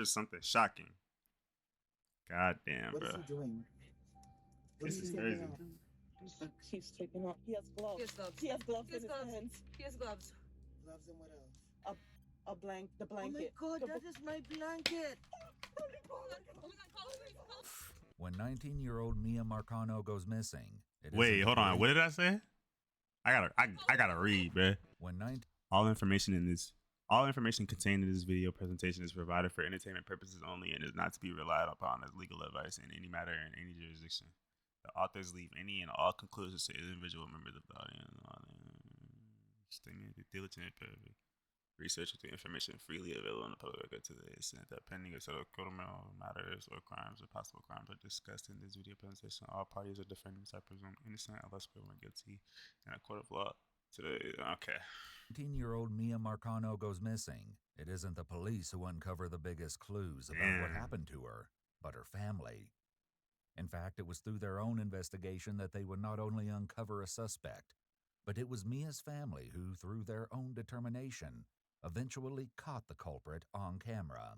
captures something shocking. God damn, What bro. is he doing? This is crazy. He's taking off. He has gloves. He has gloves. He has gloves He has in gloves. his hands. He has gloves. Gloves and what else? The Oh my blanket. God, that is my blanket. When 19-year-old Mia Marcano goes missing, Wait, hold on. What did I say? I gotta read, bro. All information contained in this video presentation is provided for entertainment purposes only and is not to be relied upon as legal advice in any matter in any jurisdiction. The authors leave any and all conclusions to individual members of the audience. Statement diligent research with the information freely available on the public record to the extent that pending or settled criminal matters or crimes or possible crimes are discussed in this video presentation. All parties or defendants are presumed innocent unless proven guilty in a court of law. Okay. 19-year-old Mia Marcano goes missing. It isn't the police who uncover the biggest clues about what happened to her, but her family. In fact, it was through their own investigation that they would not only uncover a suspect, but it was Mia's family who, through their own determination, eventually caught the culprit on camera.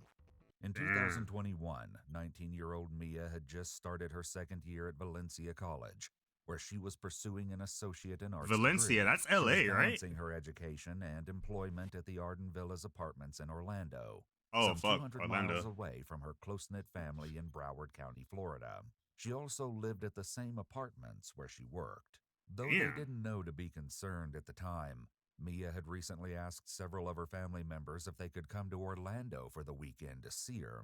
In 2021, 19-year-old Mia had just started her second year at Valencia College, where she was pursuing an associate in arts Valencia, degree. that's LA, she was right? balancing her education and employment at the Arden Villas Apartments in Orlando. Oh, some fuck, 200 Orlando. miles away from her close-knit family in Broward County, Florida. She also lived at the same apartments where she worked. Though they didn't know to be concerned at the time, Mia had recently asked several of her family members if they could come to Orlando for the weekend to see her.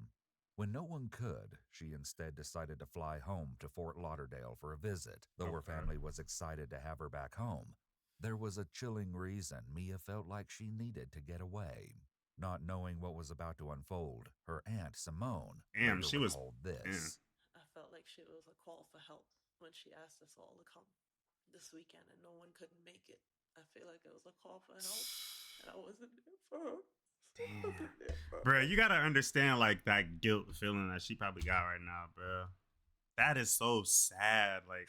When no one could, she instead decided to fly home to Fort Lauderdale for a visit. Though her family was excited to have her back home, there was a chilling reason Mia felt like she needed to get away. Not knowing what was about to unfold, her aunt Simone recalled this. I felt like she was a call for help when she asked us all to come this weekend and no one couldn't make it. I feel like it was a call for help and I wasn't there for her. Damn. Bro, you gotta understand like that guilt feeling that she probably got right now, bro. That is so sad. Like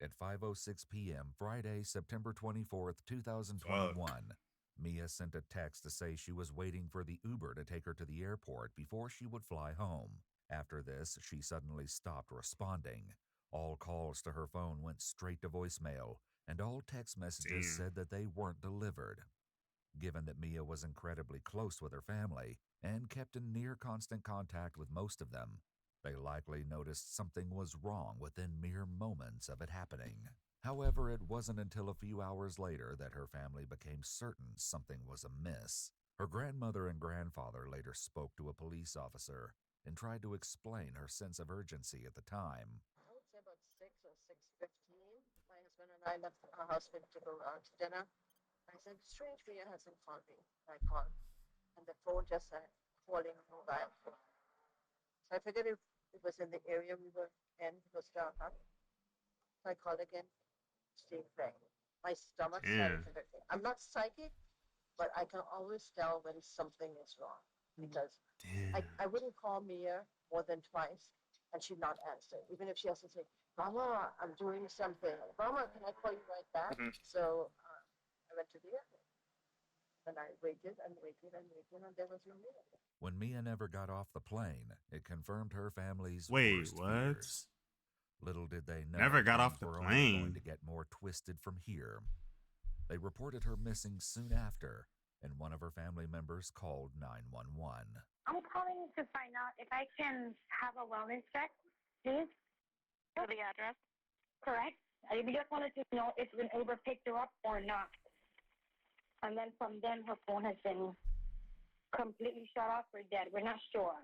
at 5:06 p.m. Friday, September 24th, 2021, Mia sent a text to say she was waiting for the Uber to take her to the airport before she would fly home. After this, she suddenly stopped responding. All calls to her phone went straight to voicemail, and all text messages said that they weren't delivered. Given that Mia was incredibly close with her family and kept in near constant contact with most of them, they likely noticed something was wrong within mere moments of it happening. However, it wasn't until a few hours later that her family became certain something was amiss. Her grandmother and grandfather later spoke to a police officer and tried to explain her sense of urgency at the time. I would say about 6 or 6:15. My husband and I left our husband to go out to dinner. I said, strange, Mia hasn't called me. I called, and the phone just said, calling mobile phone. So I figured it was in the area we were in, it was dark up. So I called again, same thing. My stomach started to hurt. I'm not psychic, but I can always tell when something is wrong because I wouldn't call Mia more than twice and she'd not answer. Even if she has to say, Mama, I'm doing something. Mama, can I call you right back? So I went to the airport. And I waited and waited and waited, and there was no Mia. When Mia never got off the plane, it confirmed her family's worst fears. Little did they know never got off the plane. Going to get more twisted from here. They reported her missing soon after, and one of her family members called 911. I'm calling to find out if I can have a wellness check, please. For the address? Correct. I just wanted to know if an Uber picked her up or not. And then from then, her phone has been completely shut off or dead. We're not sure.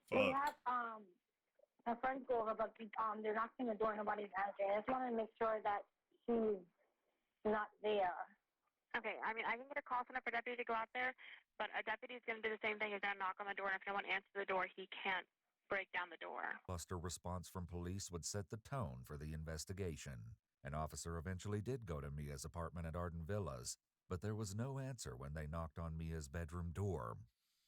We have her friends go over, but they're knocking the door. Nobody's answering. I just want to make sure that she's not there. Okay, I mean, I can get a call center for a deputy to go out there, but a deputy is going to do the same thing. He's going to knock on the door, and if no one answers the door, he can't break down the door. Cluster response from police would set the tone for the investigation. An officer eventually did go to Mia's apartment at Arden Villas, but there was no answer when they knocked on Mia's bedroom door.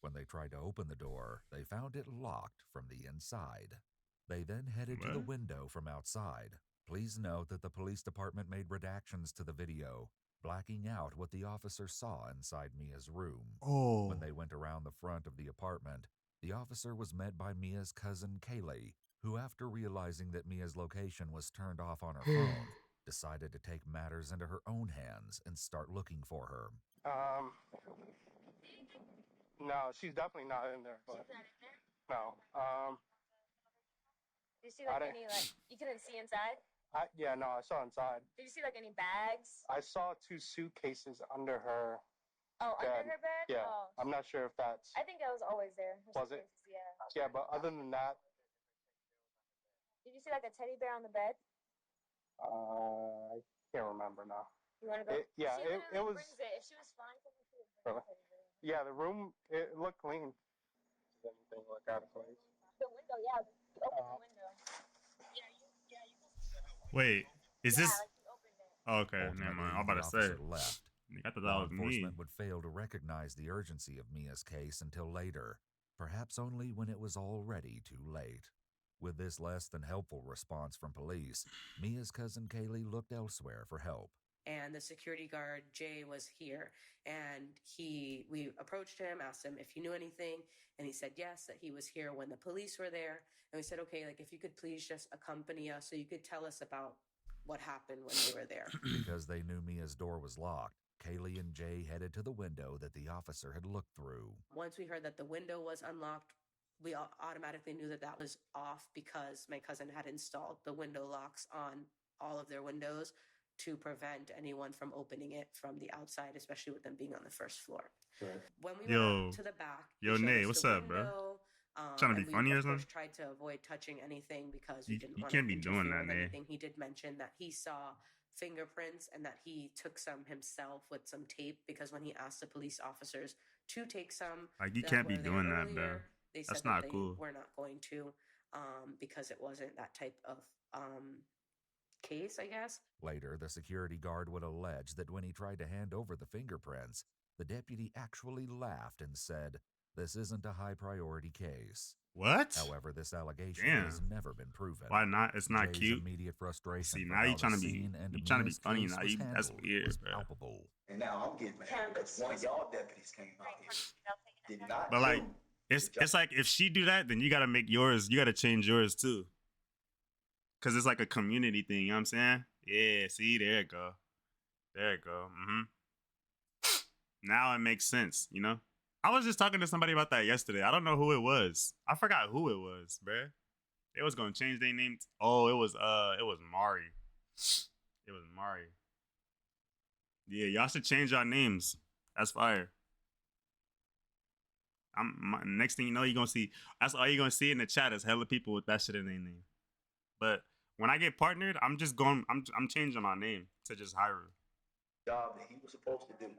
When they tried to open the door, they found it locked from the inside. They then headed to the window from outside. Please note that the police department made redactions to the video, blacking out what the officer saw inside Mia's room. When they went around the front of the apartment, The officer was met by Mia's cousin, Kaylee, who, after realizing that Mia's location was turned off on her phone, decided to take matters into her own hands and start looking for her. No, she's definitely not in there. But She's not in there? no. Do you see like any you couldn't see inside? No, I saw inside. Did you see like any bags? I saw 2 suitcases under her. Oh, bed. under her bed? Yeah. Oh. I'm not sure if that's. I think that was always there. Was it? Yeah. Yeah, but other than that. Did you see like a teddy bear on the bed? I can't remember now. You want to go? It was. Brings it. If she was fine, she would bring Really? it. Yeah, the room, it looked clean. Does anything look out of place? The window, yeah. Open the window. Wait, is this? Like you opened it. Oh, okay, never Ultimately, mind. I'm about the to say. officer left. I thought that Law was me. enforcement would fail to recognize the urgency of Mia's case until later, perhaps only when it was already too late. With this less than helpful response from police, Mia's cousin Kaylee looked elsewhere for help. And the security guard, Jay, was here. And we approached him, asked him if he knew anything. And he said yes, that he was here when the police were there. And we said, okay, like if you could please just accompany us so you could tell us about what happened when they were there. Because they knew Mia's door was locked, Kaylee and Jay headed to the window that the officer had looked through. Once we heard that the window was unlocked, we automatically knew that that was off because my cousin had installed the window locks on all of their windows to prevent anyone from opening it from the outside, especially with them being on the first floor. Right. When we went out to the back, Yo, Nate, what's up, bro? Trying to be funny or something? Tried to avoid touching anything because You we didn't want can't to be doing that, Nate. anything. He did mention that he saw fingerprints and that he took some himself with some tape because when he asked the police officers to take some, like you can't be doing that, bro. They said That's not that cool. We're not going to, because it wasn't that type of case, I guess. Later, the security guard would allege that when he tried to hand over the fingerprints, the deputy actually laughed and said, "This isn't a high-priority case." What? However, this allegation has never been proven. Why not? It's not Jay's cute. Immediate frustration. See, now you trying to be funny now. That's weird, bro. Palpable. And now I'm getting mad because one of y'all deputies came out here. Did not. But like, it's like if she do that, then you gotta make yours. You gotta change yours too. Cause it's like a community thing. You know what I'm saying? Yeah. See, there it go. There it go. Now it makes sense. You know. I was just talking to somebody about that yesterday. I don't know who it was. I forgot who it was, bruh. They was gonna change their name. Oh, it was Mari. It was Mari. Yeah, y'all should change your names. That's fire. Next thing you know, you're gonna see. That's all you're gonna see in the chat is hella people with that shit in their name. But when I get partnered, I'm just going. I'm changing my name to just Hairu. Job that he was supposed to do.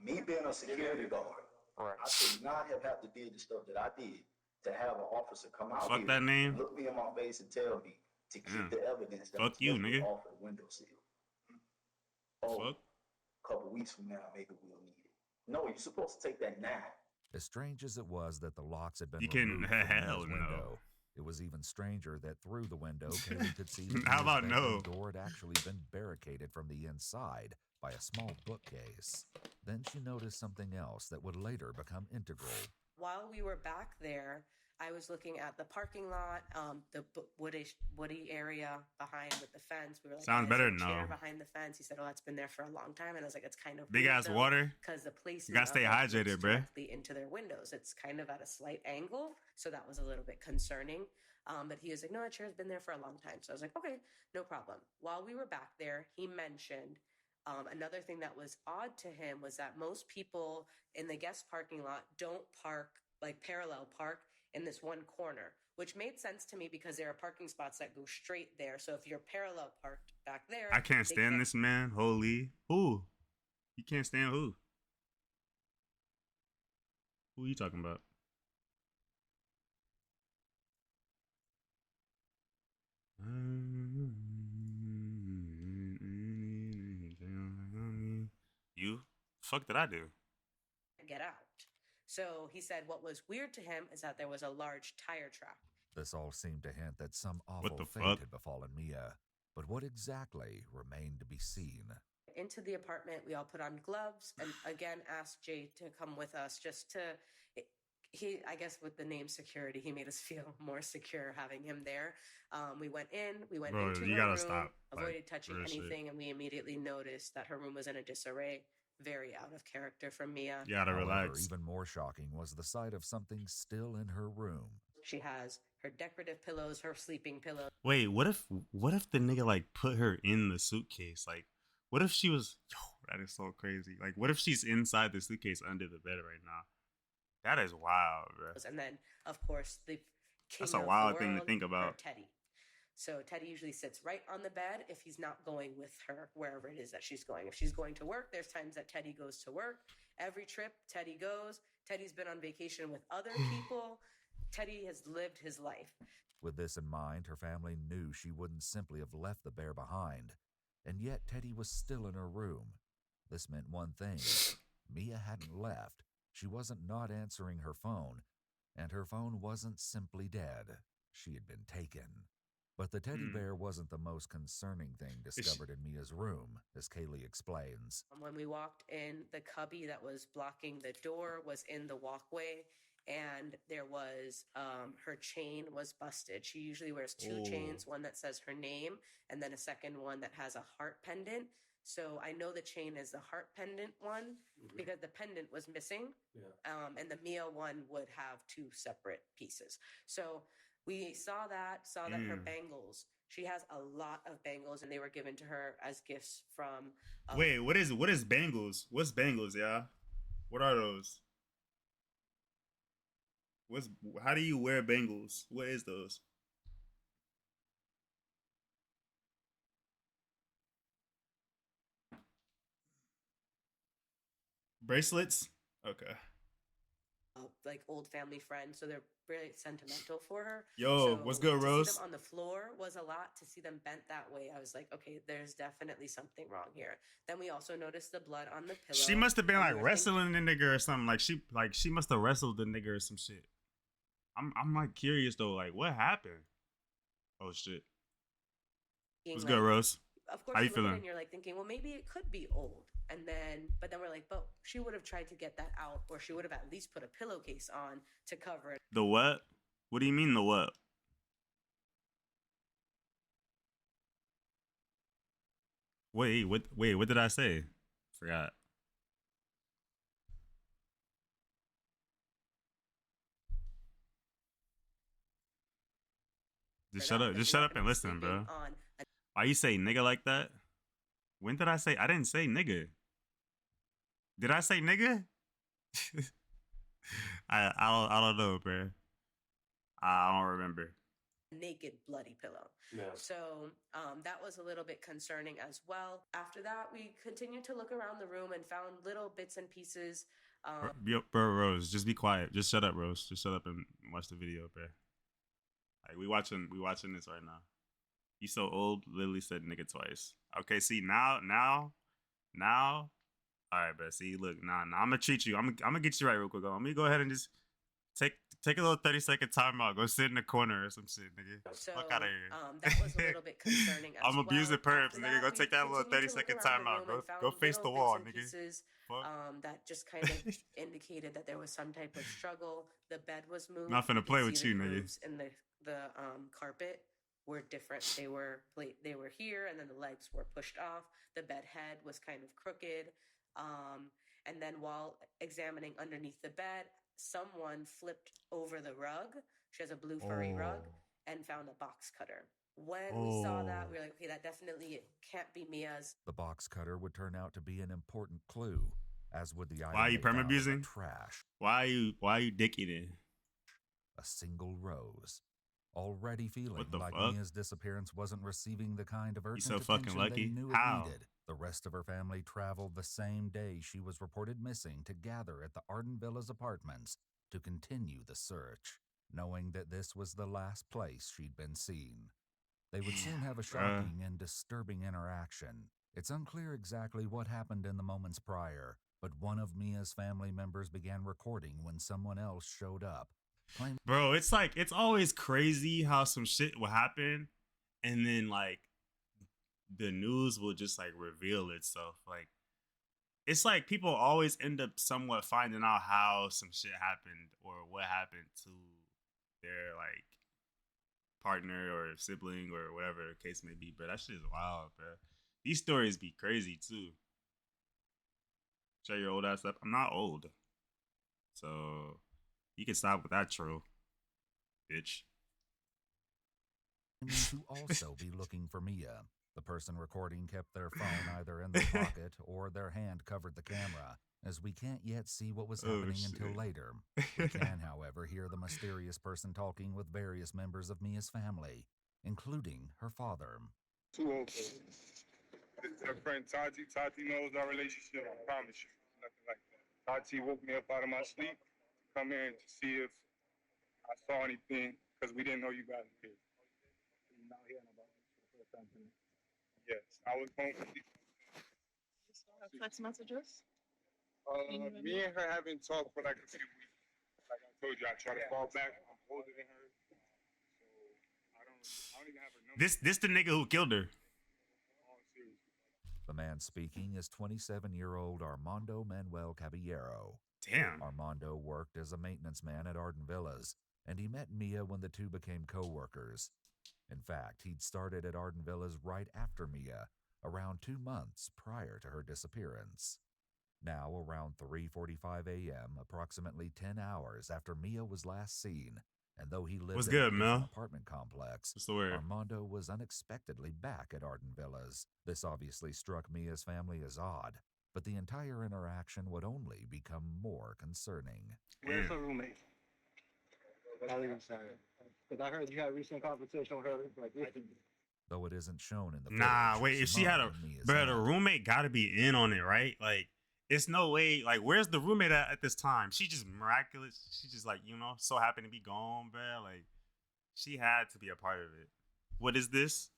Me being a security guard. Right. I should not have had to do the stuff that I did to have an officer come out Fuck here, that name. look me in my face and tell me to keep the evidence that Fuck you, nigga. off the windowsill. Fuck. A couple weeks from now, maybe we'll need it. No, you're supposed to take that now. As strange as it was that the locks had been You can removed from hell Mia's no. window, it was even stranger that through the window, Kaylee could see that How about Mia's bedroom no? door had actually been barricaded from the inside by a small bookcase. Then she noticed something else that would later become integral. While we were back there, I was looking at the parking lot, the woody area behind with the fence. We were like, Sounds "There's better a chair no. behind the fence." He said, "Oh, it's been there for a long time," and I was like, "It's kind of Big weird, ass though, water. because the place You gotta stay hydrated, bruh. directly into their windows. It's kind of at a slight angle, so that was a little bit concerning." But he was like, "No, that chair's been there for a long time." So I was like, "Okay, no problem." While we were back there, he mentioned another thing that was odd to him was that most people in the guest parking lot don't park, like parallel park, in this one corner, which made sense to me because there are parking spots that go straight there. So if you're parallel parked back there, I can't stand this man. Holy. Who? You can't stand who? Who are you talking about? You? Fuck did I do? Get out. So he said what was weird to him is that there was a large tire trap. This all seemed to hint that some awful the fate fuck? had befallen Mia, but what exactly remained to be seen. Into the apartment, we all put on gloves and again asked Jay to come with us just to I guess with the name security, he made us feel more secure having him there. We went Bro, into you her gotta room, stop. avoided Like, touching real shit. anything, and we immediately noticed that her room was in a disarray. Very out of character from Mia. You gotta However, relax. even more shocking was the sight of something still in her room. She has her decorative pillows, her sleeping pillows. Wait, what if the nigga like put her in the suitcase? Like, what if she was? Yo, that is so crazy. Like, what if she's inside the suitcase under the bed right now? That is wild, bro. And then, of course, the king That's a of wild the thing to world, think about. her Teddy. So Teddy usually sits right on the bed if he's not going with her wherever it is that she's going. If she's going to work, there's times that Teddy goes to work. Every trip, Teddy goes. Teddy's been on vacation with other people. Teddy has lived his life. With this in mind, her family knew she wouldn't simply have left the bear behind. And yet Teddy was still in her room. This meant one thing. Mia hadn't left. She wasn't not answering her phone. And her phone wasn't simply dead. She had been taken. But the teddy bear wasn't the most concerning thing discovered in Mia's room, as Kaylee explains. When we walked in, the cubby that was blocking the door was in the walkway, and there was her chain was busted. She usually wears two chains, one that says her name, and then a second one that has a heart pendant. So I know the chain is the heart pendant one because the pendant was missing, and the Mia one would have two separate pieces. So we saw that her bangles. She has a lot of bangles, and they were given to her as gifts from. Wait, what is bangles? What's bangles, yeah? What are those? How do you wear bangles? What is those? Bracelets? Okay. Like old family friends, so they're really sentimental for her. Yo, so what's good, Rose? To see them on the floor was a lot. To see them bent that way, I was like, okay, there's definitely something wrong here. Then we also noticed the blood on the pillow. She must have been like wrestling the nigga or something. Like she must have wrestled the nigga or some shit. I'm like curious though, like what happened? Oh shit. What's good, Rose? Of course, how you look feeling? at it and you're like thinking, well, maybe it could be old. And then we're like, but she would have tried to get that out, or she would have at least put a pillowcase on to cover it. The what? What do you mean the what? Wait, what did I say? Forgot. Just shut up. Just shut up and listen, bro. Why you say nigga like that? When did I say? I didn't say nigga. Did I say nigga? I don't know, bro. I don't remember. Naked, bloody pillow. Yeah. So that was a little bit concerning as well. After that, we continued to look around the room and found little bits and pieces. Bro, Rose, just be quiet. Just shut up, Rose. Just shut up and watch the video, bro. Like we watching this right now. You so old, literally said nigga twice. Okay, see now. All right, bro. See, look, nah, I'm gonna treat you. I'm gonna get you right real quick. Let me go ahead and just take a little 30-second timeout. Go sit in the corner or some shit, nigga. So, fuck out of here. That was a little bit concerning. As I'm abusing perps, After nigga. Go take that little 30-second timeout. Go face the wall, nigga. Pieces, that just kind of indicated that there was some type of struggle. The bed was moved. Not finna play with you, nigga. And the carpet were different. They were here, and then the legs were pushed off. The bed head was kind of crooked. And then while examining underneath the bed, someone flipped over the rug. She has a blue furry rug, and found a box cutter. When we saw that, we were like, okay, that definitely can't be Mia's. The box cutter would turn out to be an important clue, as would the item. Why are you perma abusing? Trash. Why are you dicking it? A single rose. Already feeling like fuck? Mia's disappearance wasn't receiving the kind of urgent so fucking attention lucky? they knew How? it needed. The rest of her family traveled the same day she was reported missing to gather at the Arden Villas apartments to continue the search, knowing that this was the last place she'd been seen. They would soon have a shocking and disturbing interaction. It's unclear exactly what happened in the moments prior, but one of Mia's family members began recording when someone else showed up. Bro, it's like, it's always crazy how some shit will happen and then like the news will just like reveal itself. Like it's like people always end up somewhat finding out how some shit happened or what happened to their like partner or sibling or whatever the case may be. But that shit is wild, bro. These stories be crazy too. Shut your old ass up. I'm not old, so you can stop with that troll, bitch. To also be looking for Mia. The person recording kept their phone either in their pocket or their hand covered the camera, as we can't yet see what was happening until later. We can, however, hear the mysterious person talking with various members of Mia's family, including her father. Too old for it. It's her friend Tati. Tati knows our relationship, I promise you. Nothing like that. Tati woke me up out of my sleep to come in to see if I saw anything, because we didn't know you guys were here. You're not hearing about it for the first time tonight. Yes, I was home. You still have text messages? Me and her haven't talked for like a few weeks. Like I told you, I try to fall back. I'm older than her, so I don't even have her number. This the nigga who killed her. The man speaking is 27-year-old Armando Manuel Caballero. Damn. Armando worked as a maintenance man at Arden Villas, and he met Mia when the two became co-workers. In fact, he'd started at Arden Villas right after Mia, around 2 months prior to her disappearance. Now, around 3:45 a.m., approximately 10 hours after Mia was last seen, and though he lived What's in good, a different Mel? apartment complex, What's the word? Armando was unexpectedly back at Arden Villas. This obviously struck Mia's family as odd, but the entire interaction would only become more concerning. Where's her roommate? Because I heard you had a recent conversation with her. Like, Though it isn't shown in the Nah, footage, wait. If she had a Mia's bro, the aunt. roommate got to be in on it, right? Like, it's no way. Like, where's the roommate at this time? She just miraculous. She just like so happened to be gone, bro. Like, she had to be a part of it. What is this?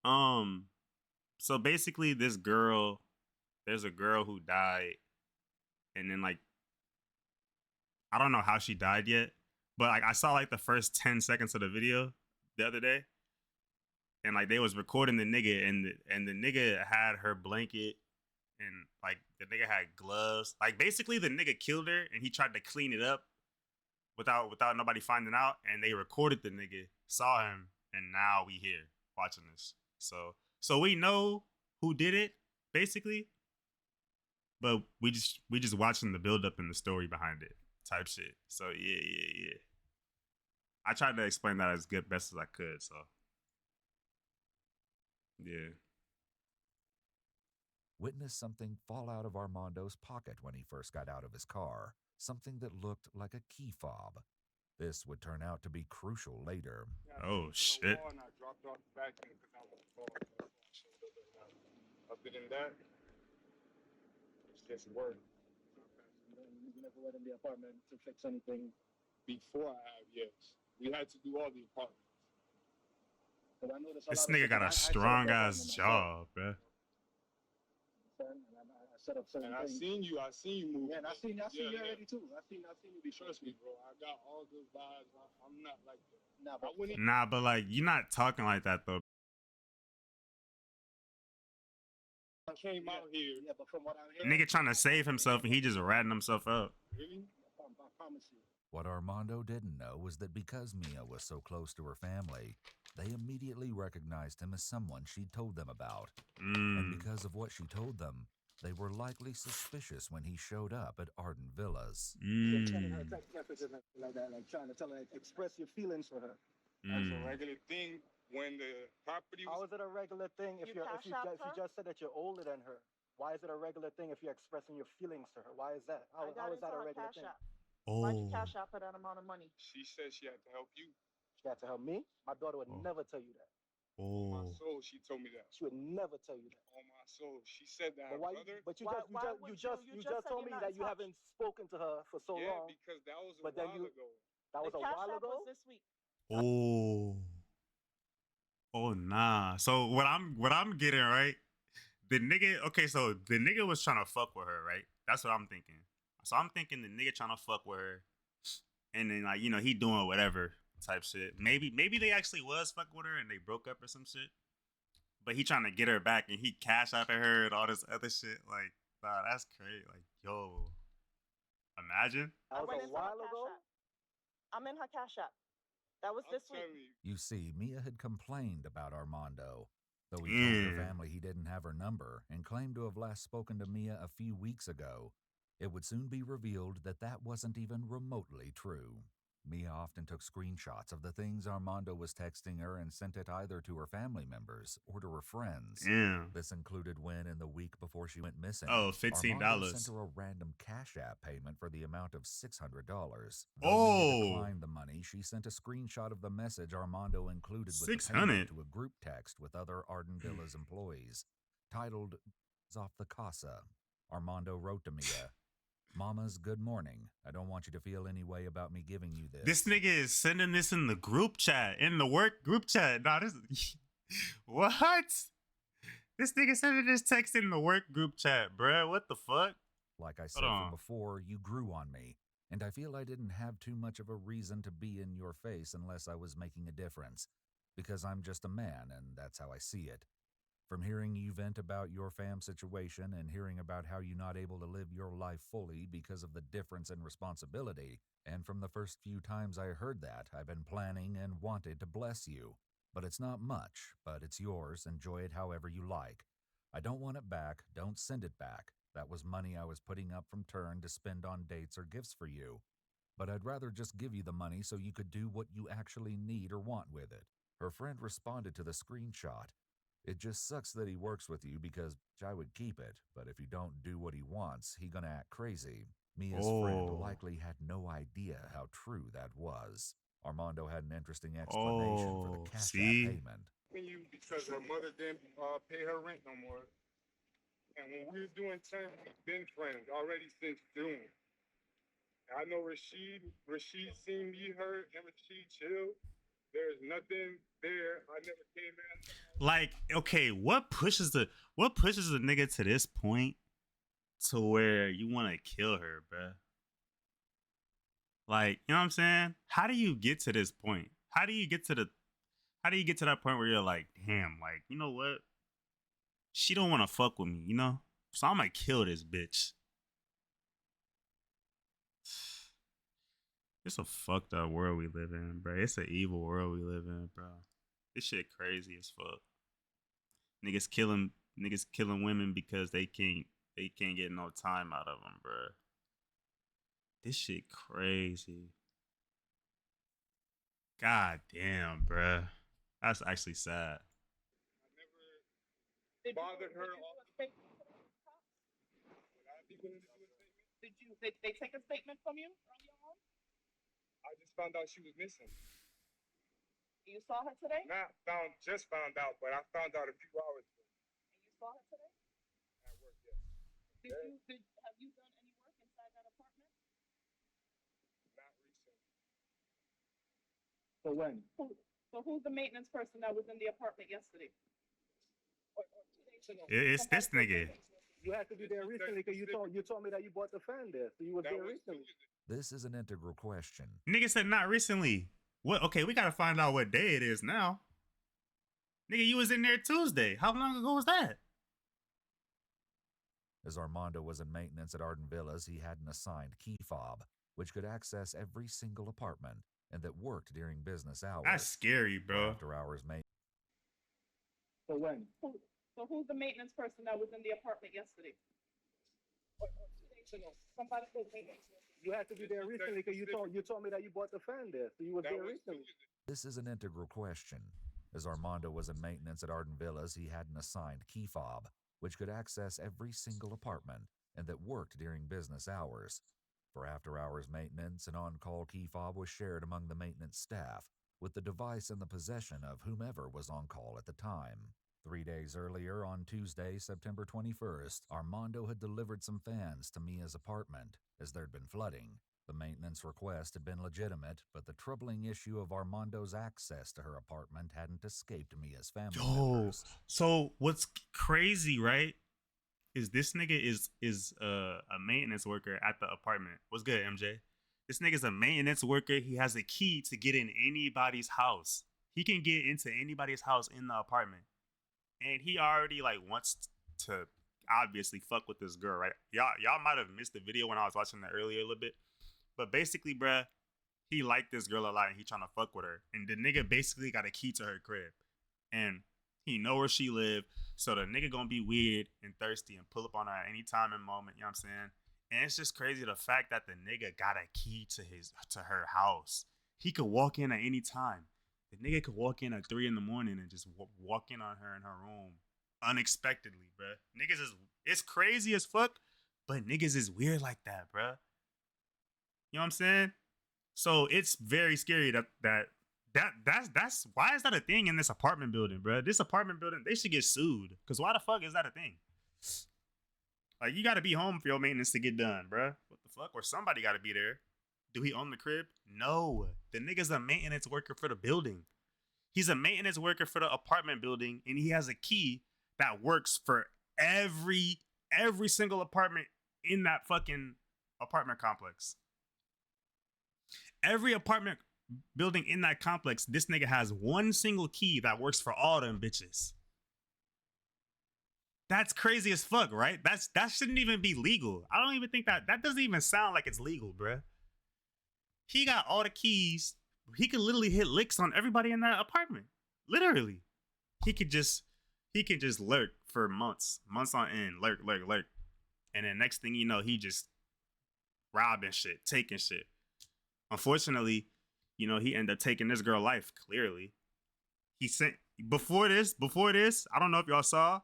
So basically, there's a girl who died, and then like, I don't know how she died yet, but like I saw like the first 10 seconds of the video the other day. And like they was recording the nigga, and the nigga had her blanket, and like the nigga had gloves. Like basically the nigga killed her, and he tried to clean it up without nobody finding out. And they recorded the nigga, saw him, and now we here watching this. So we know who did it basically, but we just watching the build up and the story behind it type shit. So yeah. I tried to explain that as best as I could. So. Yeah. Witnessed something fall out of Armando's pocket when he first got out of his car, something that looked like a key fob. This would turn out to be crucial later. Oh, shit. And I dropped off the vacuum because I was bored. Other than that, it's just work. you never went in the apartment to fix anything. Before I have, yes. We had to do all the apartments. But I noticed This nigga got a strong ass job, bro. I set up certain And I things. seen you move. Yeah, and I seen you already too. I seen you be Trust me, bro. I got all good vibes. I'm not like that. Nah, but Nah, but like you're not talking like that though. I came out here. Yeah, but from what I'm hearing, Nigga trying to save himself and he just ratting himself up. Really? I promise you. What Armando didn't know was that because Mia was so close to her family, they immediately recognized him as someone she'd told them about. And because of what she told them, they were likely suspicious when he showed up at Arden Villas. You're telling her text messages like that, like trying to tell her, express your feelings for her. That's a regular thing when the property was... How is it a regular thing if you just said that you're older than her? Why is it a regular thing if you're expressing your feelings to her? Why is that? How is that a regular thing? Why'd you cash out for that amount of money? She said she had to help you. She had to help me? My daughter would never tell you that. On my soul, she told me that. She would never tell you that. On my soul, she said that her brother... But you just told me that you haven't spoken to her for so long. Yeah, because that was a while ago. That was a while ago? Was this week. Oh nah. So what I'm getting, right? The nigga was trying to fuck with her, right? That's what I'm thinking. So I'm thinking the nigga trying to fuck with her, and then like he doing whatever type shit. Maybe they actually was fucking with her and they broke up or some shit. But he trying to get her back and he cash out at her and all this other shit. Nah, that's crazy. Like, yo, imagine. That was a while ago. I'm in her Cash App. That was this week. You see, Mia had complained about Armando, though he told her family he didn't have her number and claimed to have last spoken to Mia a few weeks ago. It would soon be revealed that that wasn't even remotely true. Mia often took screenshots of the things Armando was texting her and sent it either to her family members or to her friends. This included when, in the week before she went missing, $15. Armando sent her a random Cash App payment for the amount of $600. Though Mia declined the money, she sent a screenshot of the message Armando included with the payment to a group text with other Arden Villa's employees, titled "Off the Casa." Armando wrote to Mia, "Mama's good morning. I don't want you to feel any way about me giving you this." This nigga is sending this in the group chat, in the work group chat. Nah, this what? This nigga sending this text in the work group chat, bruh. What the fuck? Like I said from before, you grew on me, and I feel I didn't have too much of a reason to be in your face unless I was making a difference, because I'm just a man, and that's how I see it. From hearing you vent about your fam situation and hearing about how you're not able to live your life fully because of the difference in responsibility, and from the first few times I heard that, I've been planning and wanted to bless you. But it's not much, but it's yours. Enjoy it however you like. I don't want it back. Don't send it back. That was money I was putting up from turn to spend on dates or gifts for you. But I'd rather just give you the money so you could do what you actually need or want with it. Her friend responded to the screenshot. It just sucks that he works with you because I would keep it, but if you don't do what he wants, he gonna act crazy. Mia's friend likely had no idea how true that was. Armando had an interesting explanation for the Cash App payment. Because her mother didn't pay her rent no more. And when we was doing time, we've been friends already since June. I know Rashid seen me, her, and Rashid chill. There's nothing there. I never came in. Like, okay, what pushes the nigga to this point to where you want to kill her, bruh? Like, you know what I'm saying? How do you get to this point? How do you get to that point where you're like, damn, like, you know what? She don't want to fuck with me, you know? So I'm gonna kill this bitch. It's a fucked up world we live in, bro. It's an evil world we live in, bro. This shit crazy as fuck. Niggas killing women because they can't get no time out of them, bro. This shit crazy. God damn, bro. That's actually sad. I never bothered her. Did they take a statement from you earlier on? I just found out she was missing. You saw her today? Just found out, but I found out a few hours ago. And you saw her today? At work, yes. Have you done any work inside that apartment? Not recently. So when? So who's the maintenance person that was in the apartment yesterday? Or 2 days ago? It's this nigga. You had to be there recently because you told me that you bought the fan there, so you was there recently. This is an integral question. Nigga said not recently. What? Okay, we gotta find out what day it is now. Nigga, you was in there Tuesday. How long ago was that? As Armando was in maintenance at Arden Villas, he had an assigned key fob, which could access every single apartment and that worked during business hours. That's scary, bro. After hours maintenance. So when? So who's the maintenance person that was in the apartment yesterday? Or 2 days ago? Somebody was maintenance. You had to be there recently because you told me that you bought the fan there, so you was there recently. This is an integral question. As Armando was in maintenance at Arden Villas, he had an assigned key fob, which could access every single apartment and that worked during business hours. For after-hours maintenance, an on-call key fob was shared among the maintenance staff, with the device in the possession of whomever was on call at the time. 3 days earlier, on Tuesday, September 21st, Armando had delivered some fans to Mia's apartment, as there'd been flooding. The maintenance request had been legitimate, but the troubling issue of Armando's access to her apartment hadn't escaped Mia's family members. So what's crazy, right, is this nigga is a maintenance worker at the apartment. What's good, MJ? This nigga's a maintenance worker. He has a key to get in anybody's house. He can get into anybody's house in the apartment. And he already like wants to obviously fuck with this girl, right? Y'all might have missed the video when I was watching it earlier a little bit. But basically, bruh, he liked this girl a lot and he trying to fuck with her. And the nigga basically got a key to her crib. And he know where she live. So the nigga gonna be weird and thirsty and pull up on her at any time and moment, you know what I'm saying? And it's just crazy the fact that the nigga got a key to her house. He could walk in at any time. The nigga could walk in at 3 in the morning and just walk in on her in her room unexpectedly, bruh. Niggas is, it's crazy as fuck, but niggas is weird like that, bruh. You know what I'm saying? So it's very scary that's why is that a thing in this apartment building, bruh? This apartment building, they should get sued. Cause why the fuck is that a thing? Like, you gotta be home for your maintenance to get done, bruh. What the fuck? Or somebody gotta be there. Do he own the crib? No. The nigga's a maintenance worker for the building. He's a maintenance worker for the apartment building, and he has a key that works for every single apartment in that fucking apartment complex. Every apartment building in that complex, this nigga has one single key that works for all them bitches. That's crazy as fuck, right? That shouldn't even be legal. I don't even think that doesn't even sound like it's legal, bruh. He got all the keys. He could literally hit licks on everybody in that apartment. Literally. He could just lurk for months on end, lurk. And then next thing you know, he just robbing shit, taking shit. Unfortunately, you know, he ended up taking this girl's life, clearly. He sent, before this, I don't know if y'all saw,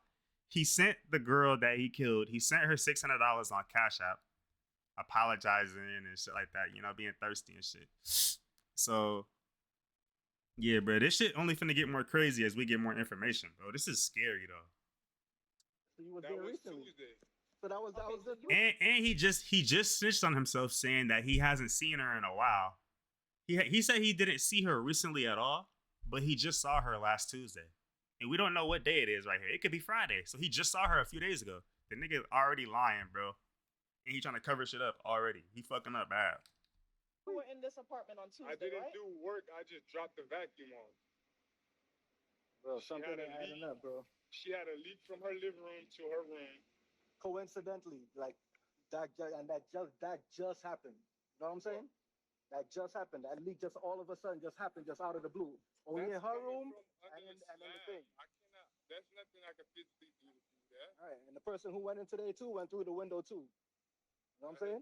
he sent the girl that he killed, he sent her $600 on Cash App, apologizing and shit like that, you know, being thirsty and shit. So, yeah, bro, this shit only finna get more crazy as we get more information, bro. This is scary, though. So you was there recently. So that was and he just snitched on himself, saying that he hasn't seen her in a while. He said he didn't see her recently at all, but he just saw her last Tuesday. And we don't know what day it is right here. It could be Friday. So he just saw her a few days ago. The nigga already lying, bro. And he trying to cover shit up already. He fucking up bad. You were in this apartment on Tuesday, I didn't right? do work. I just dropped the vacuum on. Bro, something ain't adding up, bro. She had a leak from her living room to her room. Coincidentally, like that just happened. You know what I'm saying? That just happened. That leak just all of a sudden just happened just out of the blue. Only in her room and in the thing. I cannot. There's nothing I can physically do to do that. All right, and the person who went in today too went through the window too. You know what I'm saying?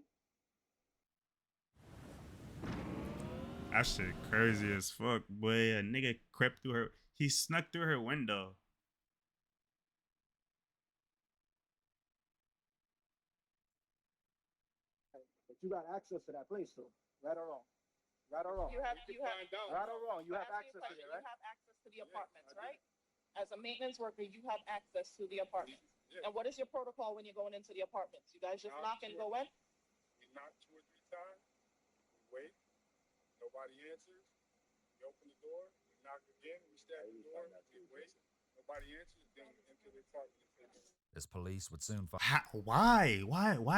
That shit crazy as fuck, boy. A nigga crept through her. He snuck through her window. But you got access to that place though, right or wrong? Right or wrong? You have right or wrong? You have access to it, right? You have access to the apartments, right? As a maintenance worker, you have access to the apartments. Yeah. And what is your protocol when you're going into the apartments? You guys just knock and go in? We knock 2 or 3 times. We wait. Nobody answers. We open the door. We knock again. We stay at the door. We wait. Nobody answers. Then we enter the apartment. As police would soon find. Why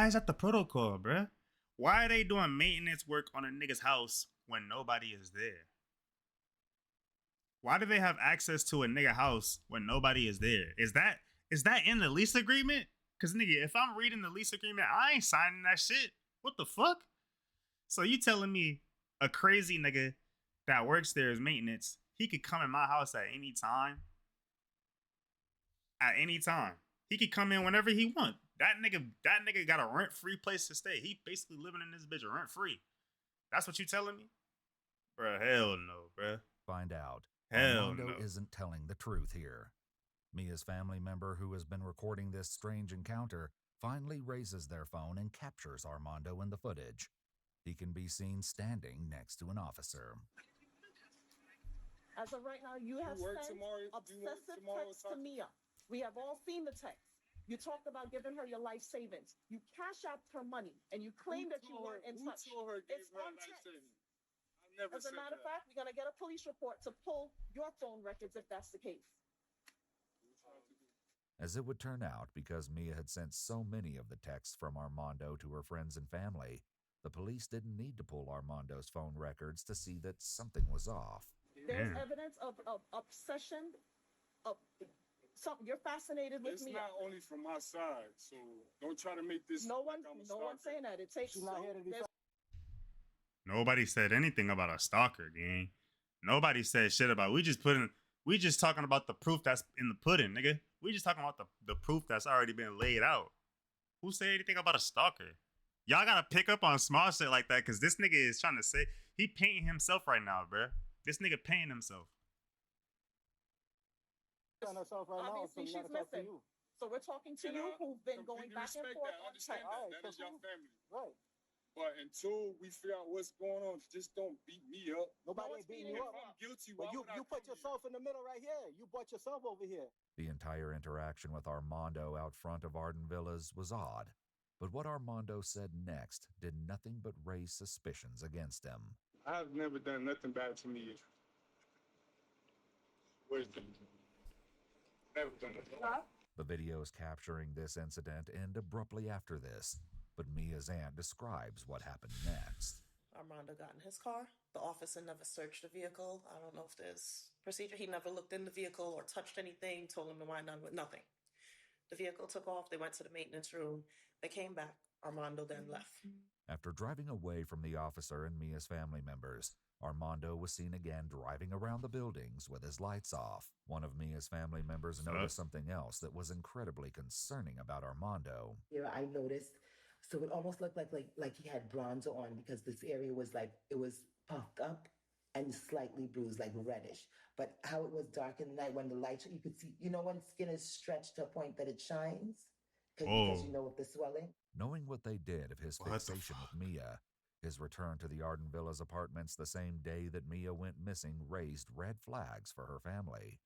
is that the protocol, bruh? Why are they doing maintenance work on a nigga's house when nobody is there? Why do they have access to a nigga house when nobody is there? Is that in the lease agreement? Cause nigga, if I'm reading the lease agreement, I ain't signing that shit. What the fuck? So you telling me a crazy nigga that works there as maintenance, he could come in my house at any time? At any time. He could come in whenever he want. That nigga got a rent-free place to stay. He basically living in this bitch rent-free. That's what you telling me? Bruh, hell no, bruh. Find out. Hell Armando no. isn't telling the truth here. Mia's family member, who has been recording this strange encounter, finally raises their phone and captures Armando in the footage. He can be seen standing next to an officer. As of right now, you have sent obsessive texts to Mia. We have all seen the text. You talked about giving her your life savings. You cash out her money, and you claim that you weren't in touch. It's on text. As a matter of fact, we're going to get a police report to pull your phone records if that's the case. As it would turn out, because Mia had sent so many of the texts from Armando to her friends and family, the police didn't need to pull Armando's phone records to see that something was off. There's evidence of obsession, of You're fascinated with It's me. not only from my side, so don't try to make this. No one, like I'm a no one's stalker. saying that. It takes She's not here to be. Nobody said anything about a stalker, gang. Nobody said shit about. We just talking about the proof that's in the pudding, nigga. We just talking about the proof that's already been laid out. Who said anything about a stalker? Y'all gotta pick up on small shit like that, cause this nigga is trying to say he painting himself right now, bruh. This nigga painting himself. Herself right now, so Obviously, we she's gotta talk to missing. you. So we're talking to you, who've been going Completely back and respect forth that. I on understand text. that. Alright, That is so your cool. family. Right. But until we figure out what's going on, just don't beat me up. Nobody one's ain't beating beating you you up. If I'm guilty, But why would I you put come here? yourself in the middle right here. You brought yourself over here. The entire interaction with Armando out front of Arden Villas was odd. But what Armando said next did nothing but raise suspicions against him. I've never done nothing bad to me. Where's the... Never done nothing. The videos capturing this incident end abruptly after this, but Mia's aunt describes what happened next. Armando got in his car. The officer never searched the vehicle. I don't know if there's procedure. He never looked in the vehicle or touched anything, told him to wind down with nothing. The vehicle took off. They went to the maintenance room. They came back. Armando then left. After driving away from the officer and Mia's family members, Armando was seen again driving around the buildings with his lights off. One of Mia's family members noticed something else that was incredibly concerning about Armando. Here I noticed, so it almost looked like he had bronzer on, because this area was like, it was puffed up and slightly bruised, like reddish. But how it was dark in the night when the lights, you could see, you know, when skin is stretched to a point that it shines, because you know, with the swelling. Knowing what they did of his fixation with Mia, his return to the Arden Villas apartments the same day that Mia went missing raised red flags for her family.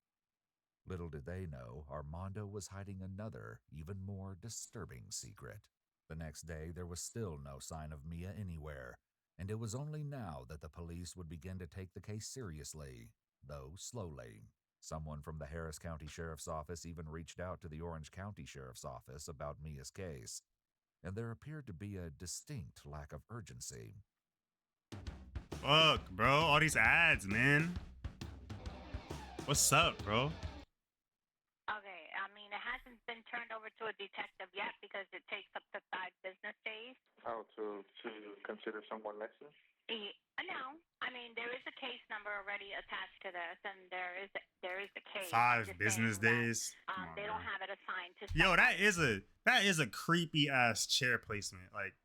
Little did they know, Armando was hiding another, even more disturbing secret. The next day, there was still no sign of Mia anywhere, and it was only now that the police would begin to take the case seriously, though slowly. Someone from the Harris County Sheriff's Office even reached out to the Orange County Sheriff's Office about Mia's case, and there appeared to be a distinct lack of urgency. Fuck, bro. All these ads, man. What's up, bro? Okay, I mean, it hasn't been turned over to a detective yet because it takes up to 5 business days. How to consider someone missing? No, I mean, there is a case number already attached to this, and there is a case. 5 business days. They don't have it assigned to. Yo, that is a creepy ass chair placement. Like,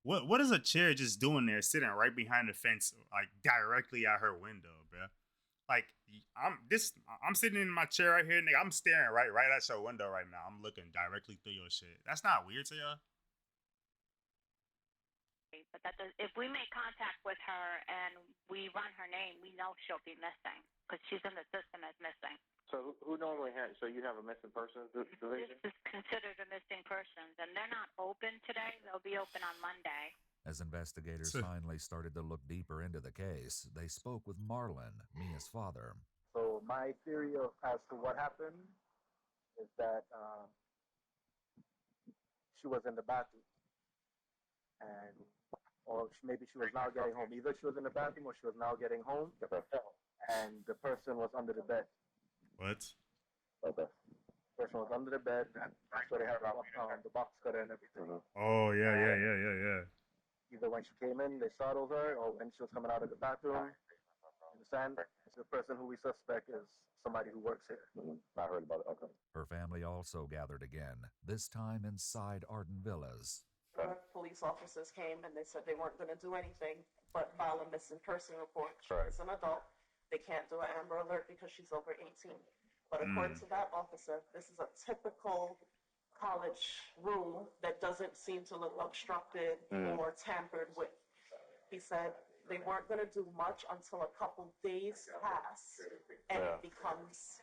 what is a chair just doing there, sitting right behind the fence, like directly at her window, bro? Like, I'm sitting in my chair right here, nigga. I'm staring right at your window right now. I'm looking directly through your shit. That's not weird to y'all? But that does, if we make contact with her and we run her name, we know she'll be missing because she's in the system as missing. So who normally has? So you have a missing persons division? This is considered a missing persons, and they're not open today. They'll be open on Monday. As investigators finally started to look deeper into the case, they spoke with Marlon, Mia's father. So my theory as to what happened is that she was in the bathroom, and maybe she was now getting home. Either she was in the bathroom or she was now getting home, and the person was under the bed. What? Okay. The person was under the bed, so they had the box cutter and everything. Oh yeah. Either when she came in, they startled her, or when she was coming out of the bathroom. Understand? The person who we suspect is somebody who works here. I heard about it. Okay. Her family also gathered again, this time inside Arden Villas. Police officers came and they said they weren't going to do anything but file a missing person report. Right. She's an adult. They can't do an Amber Alert because she's over 18. But according to that officer, this is a typical college room that doesn't seem to look obstructed or tampered with. He said they weren't going to do much until a couple days pass and it becomes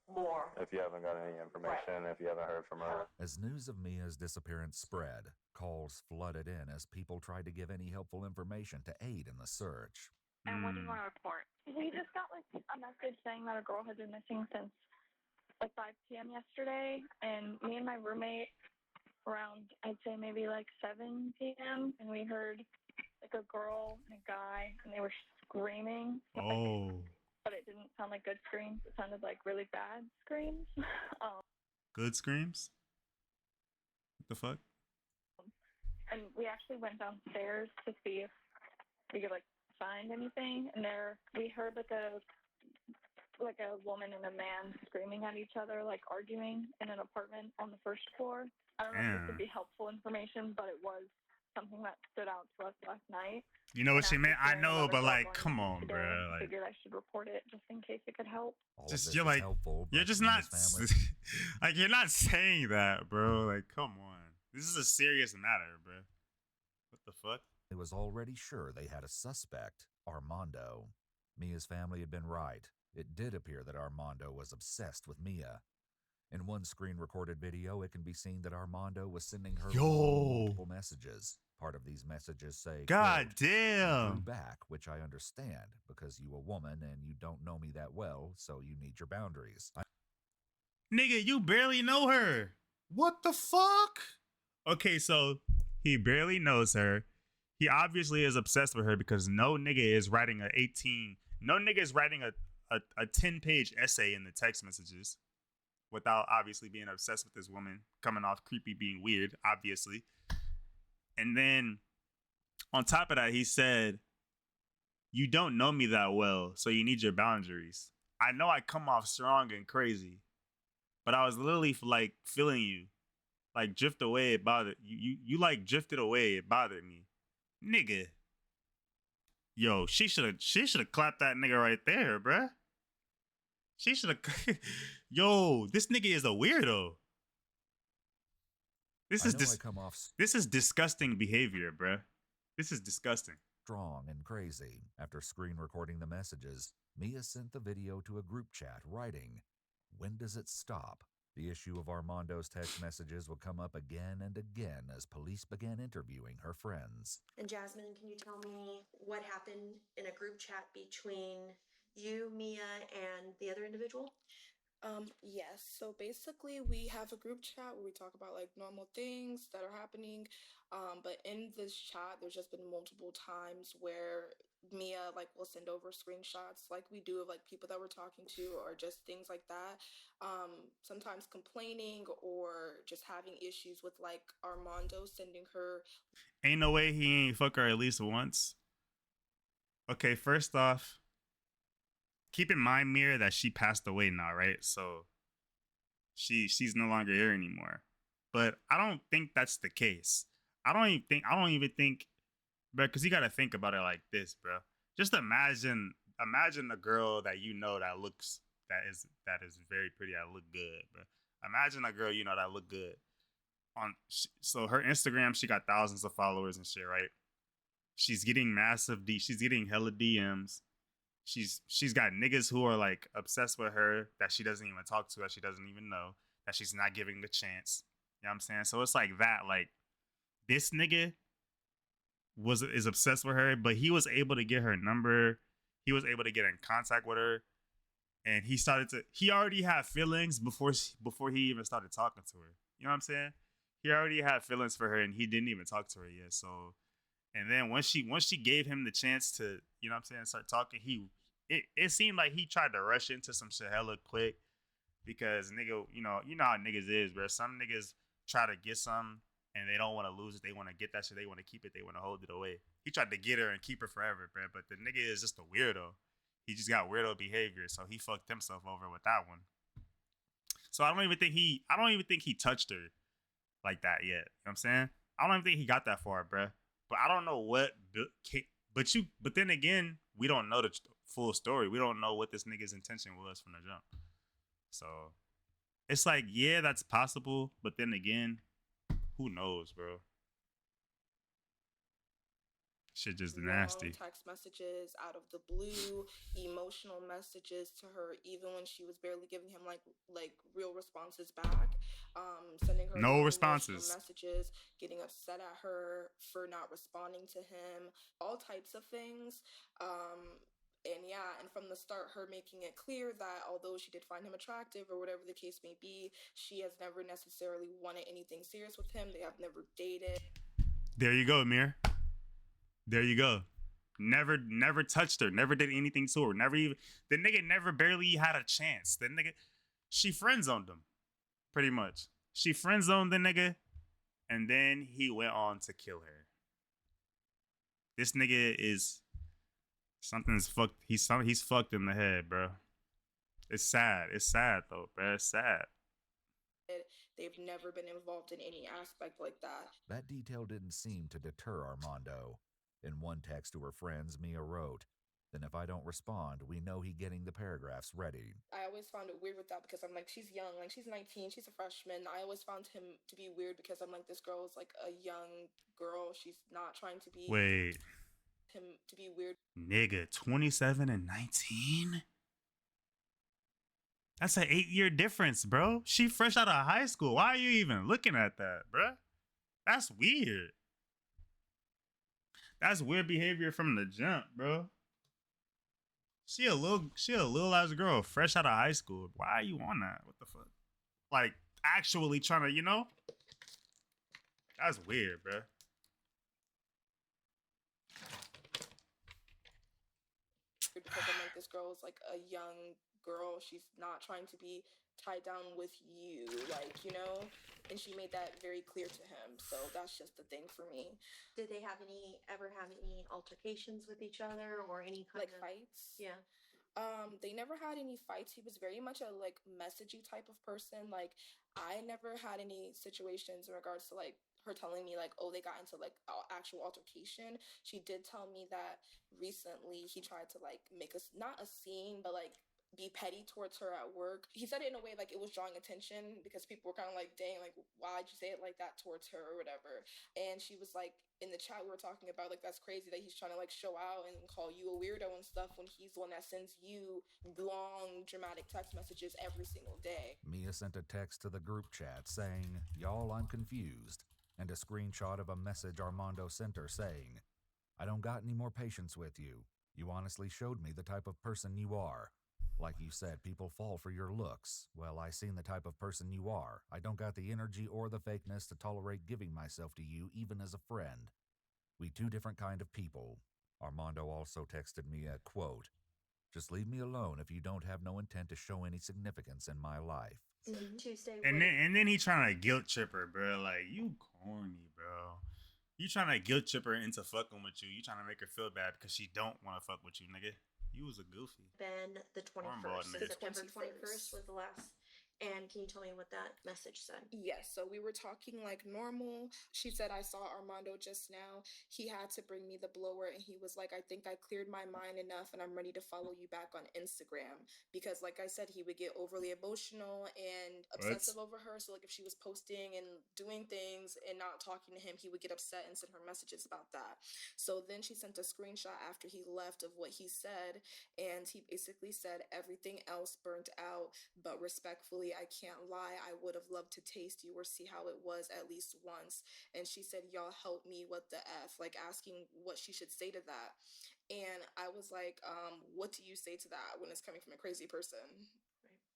more. If you haven't got any information, if you haven't heard from her. As news of Mia's disappearance spread, calls flooded in as people tried to give any helpful information to aid in the search. And what do you want to report? We just got like a message saying that a girl had been missing since like 5 p.m. yesterday, and me and my roommate around, I'd say maybe like 7 p.m., and we heard like a girl and a guy, and they were screaming. Oh. but it didn't sound like good screams. It sounded like really bad screams. Good screams? What the fuck? And we actually went downstairs to see if we could like find anything, and there we heard like a woman and a man screaming at each other, like arguing in an apartment on the first floor. I don't know if this would be helpful information, but it was something that stood out to us last night. You know what she meant? I know, but like, come on, bro. I Like, figured I should report it just in case it could help. just you're like, you're just not like you're not saying that, bro. Like, come on, this is a serious matter, bro. What the fuck? It was already sure they had a suspect, Armando. Mia's family had been right. It did appear that Armando was obsessed with Mia. In one screen-recorded video, it can be seen that Armando was sending her multiple messages. Part of these messages say, God quote, damn. "You grew back," which I understand, because you a woman and you don't know me that well, so you need your boundaries. Nigga, you barely know her. What the fuck? Okay, so he barely knows her. He obviously is obsessed with her because no nigga is writing a 10-page essay in the text messages without obviously being obsessed with this woman, coming off creepy, being weird, obviously. And then on top of that, he said, "You don't know me that well, so you need your boundaries." I know I come off strong and crazy, but I was literally like feeling you. Like drift away, it bothered you like drifted away, it bothered me. Nigga. Yo, she should have clapped that nigga right there, bruh. She should have. Yo, this nigga is a weirdo. This is disgusting behavior, bruh. This is disgusting. Strong and crazy. After screen recording the messages, Mia sent the video to a group chat, writing, "When does it stop?" The issue of Armando's text messages would come up again and again as police began interviewing her friends. And Jasmine, can you tell me what happened in a group chat between you, Mia, and the other individual? Yes. So basically, we have a group chat where we talk about like normal things that are happening. But in this chat, there's just been multiple times where Mia like will send over screenshots like we do of like people that we're talking to or just things like that. Sometimes complaining or just having issues with like Armando sending her. Ain't no way he ain't fuck her at least once. Okay, first off, keep in mind, Mira, that she passed away now, right? So she's no longer here anymore. But I don't think that's the case. I don't even think, bro, because you gotta think about it like this, bro. Just imagine a girl that you know that is very pretty, that look good, bro. Imagine a girl you know that look good. So her Instagram, she got thousands of followers and shit, right? She's getting she's getting hella DMs. She's got niggas who are like obsessed with her that she doesn't even talk to, that she doesn't even know, that she's not giving the chance. You know what I'm saying? So it's like that, like this nigga is obsessed with her, but he was able to get her number. He was able to get in contact with her, and he already had feelings before he even started talking to her. You know what I'm saying? He already had feelings for her, and he didn't even talk to her yet. So, and then once she gave him the chance to, you know what I'm saying, start talking, it seemed like he tried to rush into some shit hella quick, because nigga, you know how niggas is, bro. Some niggas try to get some and they don't want to lose it. They want to get that shit. They want to keep it. They want to hold it away. He tried to get her and keep her forever, bro. But the nigga is just a weirdo. He just got weirdo behavior, so he fucked himself over with that one. So I don't even think he touched her like that yet. You know what I'm saying? I don't even think he got that far, bro. But I don't know what. But then again, we don't know the full story. We don't know what this nigga's intention was from the jump. So it's like, yeah, that's possible. But then again, who knows, bro? Shit just nasty. Text messages out of the blue, emotional messages to her, even when she was barely giving him like real responses back. Sending her no responses, messages, getting upset at her for not responding to him, all types of things. And from the start, her making it clear that although she did find him attractive or whatever the case may be, she has never necessarily wanted anything serious with him. They have never dated. There you go, Amir. There you go. never touched her, never did anything to her, never even. The nigga never barely had a chance. The nigga, she friend zoned him, pretty much. She friend zoned the nigga, and then he went on to kill her. This nigga is something's fucked. He's fucked in the head, bro. It's sad. It's sad though, bro. It's sad. They've never been involved in any aspect like that. That detail didn't seem to deter Armando. In one text to her friends, Mia wrote, "Then if I don't respond, we know he getting the paragraphs ready." I always found it weird with that because I'm like, she's young, like she's 19, she's a freshman. I always found him to be weird because I'm like, this girl is like a young girl. She's not trying to be Wait, him to be weird. nigga, 27 and 19? That's an 8-year difference, bro. She fresh out of high school. Why are you even looking at that, bro? That's weird. That's weird behavior from the jump, bro. She a little ass girl, fresh out of high school. Why are you on that? What the fuck? Like, actually trying to, you know? That's weird, bro. Because I'm like, this girl is like a young girl. She's not trying to be tied down with you, like, you know? And she made that very clear to him. So that's just the thing for me. Did they ever have any altercations with each other or any kind Like of fights? Yeah. They never had any fights. He was very much a like messagey type of person. Like I never had any situations in regards to like her telling me like, oh, they got into like actual altercation. She did tell me that recently he tried to like make us not a scene, but like be petty towards her at work. He said it in a way like it was drawing attention because people were kind of like, dang, like why'd you say it like that towards her or whatever. And she was like, in the chat we were talking about, like, that's crazy that he's trying to like show out and call you a weirdo and stuff when he's the one that sends you long dramatic text messages every single day. Mia sent a text to the group chat saying, "Y'all, I'm confused," and a screenshot of a message Armando sent her saying, "I don't got any more patience with you. You honestly showed me the type of person you are. Like you said, people fall for your looks. Well, I seen the type of person you are. I don't got the energy or the fakeness to tolerate giving myself to you even as a friend. We two different kind of people." Armando also texted me a quote, "Just leave me alone if you don't have no intent to show any significance in my life." Tuesday. And then he trying to guilt trip her, bro. Like, you corny, bro. You trying to guilt trip her into fucking with you. You trying to make her feel bad because she don't want to fuck with you, nigga. You was a goofy. Been the 21st. September 21st was the last. And can you tell me what that message said? Yes, so we were talking like normal. She said, I saw Armando just now. He had to bring me the blower and he was like, I think I cleared my mind enough and I'm ready to follow you back on Instagram. Because like I said, he would get overly emotional and obsessive over her. So like if she was posting and doing things and not talking to him, he would get upset and send her messages about that. So then she sent a screenshot after he left of what he said. And he basically said, everything else burnt out, but respectfully, I can't lie, I would have loved to taste you or see how it was at least once. And she said, y'all help me, what the F? Like asking what she should say to that. And I was like, what do you say to that when it's coming from a crazy person?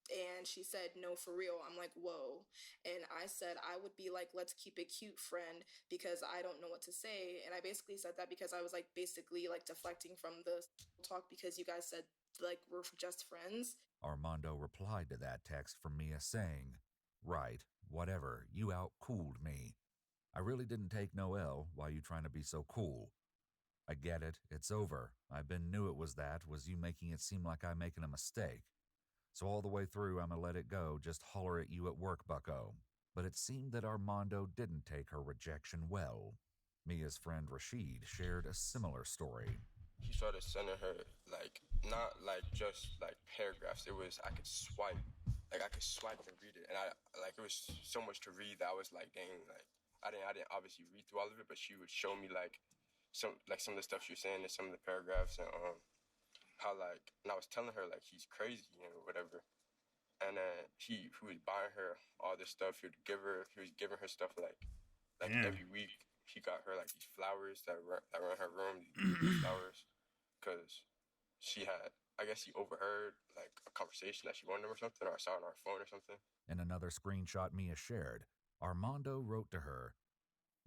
And she said, no, for real. I'm like, whoa. And I said, I would be like, let's keep it cute, friend, because I don't know what to say. And I basically said that because I was like basically like deflecting from the talk because you guys said like we're just friends. Armando replied to that text from Mia saying, "Right, whatever, you out-cooled me. I really didn't take no L. Why you trying to be so cool? I get it, it's over. I been knew it was you making it seem like I'm making a mistake. So all the way through, I'ma let it go, just holler at you at work, bucko." But it seemed that Armando didn't take her rejection well. Mia's friend Rashid shared a similar story. He started sending her, like, not like just like paragraphs. It was, I could swipe and read it. And it was so much to read that I was like, dang, like, I didn't obviously read through all of it, but she would show me like some of the stuff she was saying in some of the paragraphs and how like, and I was telling her like he's crazy and whatever. And he was buying her all this stuff. He was giving her stuff like every week. He got her like these flowers that were in her room, these flowers, because she had, I guess he overheard like a conversation that she wanted or something, or I saw it on her phone or something. In another screenshot Mia shared, Armando wrote to her,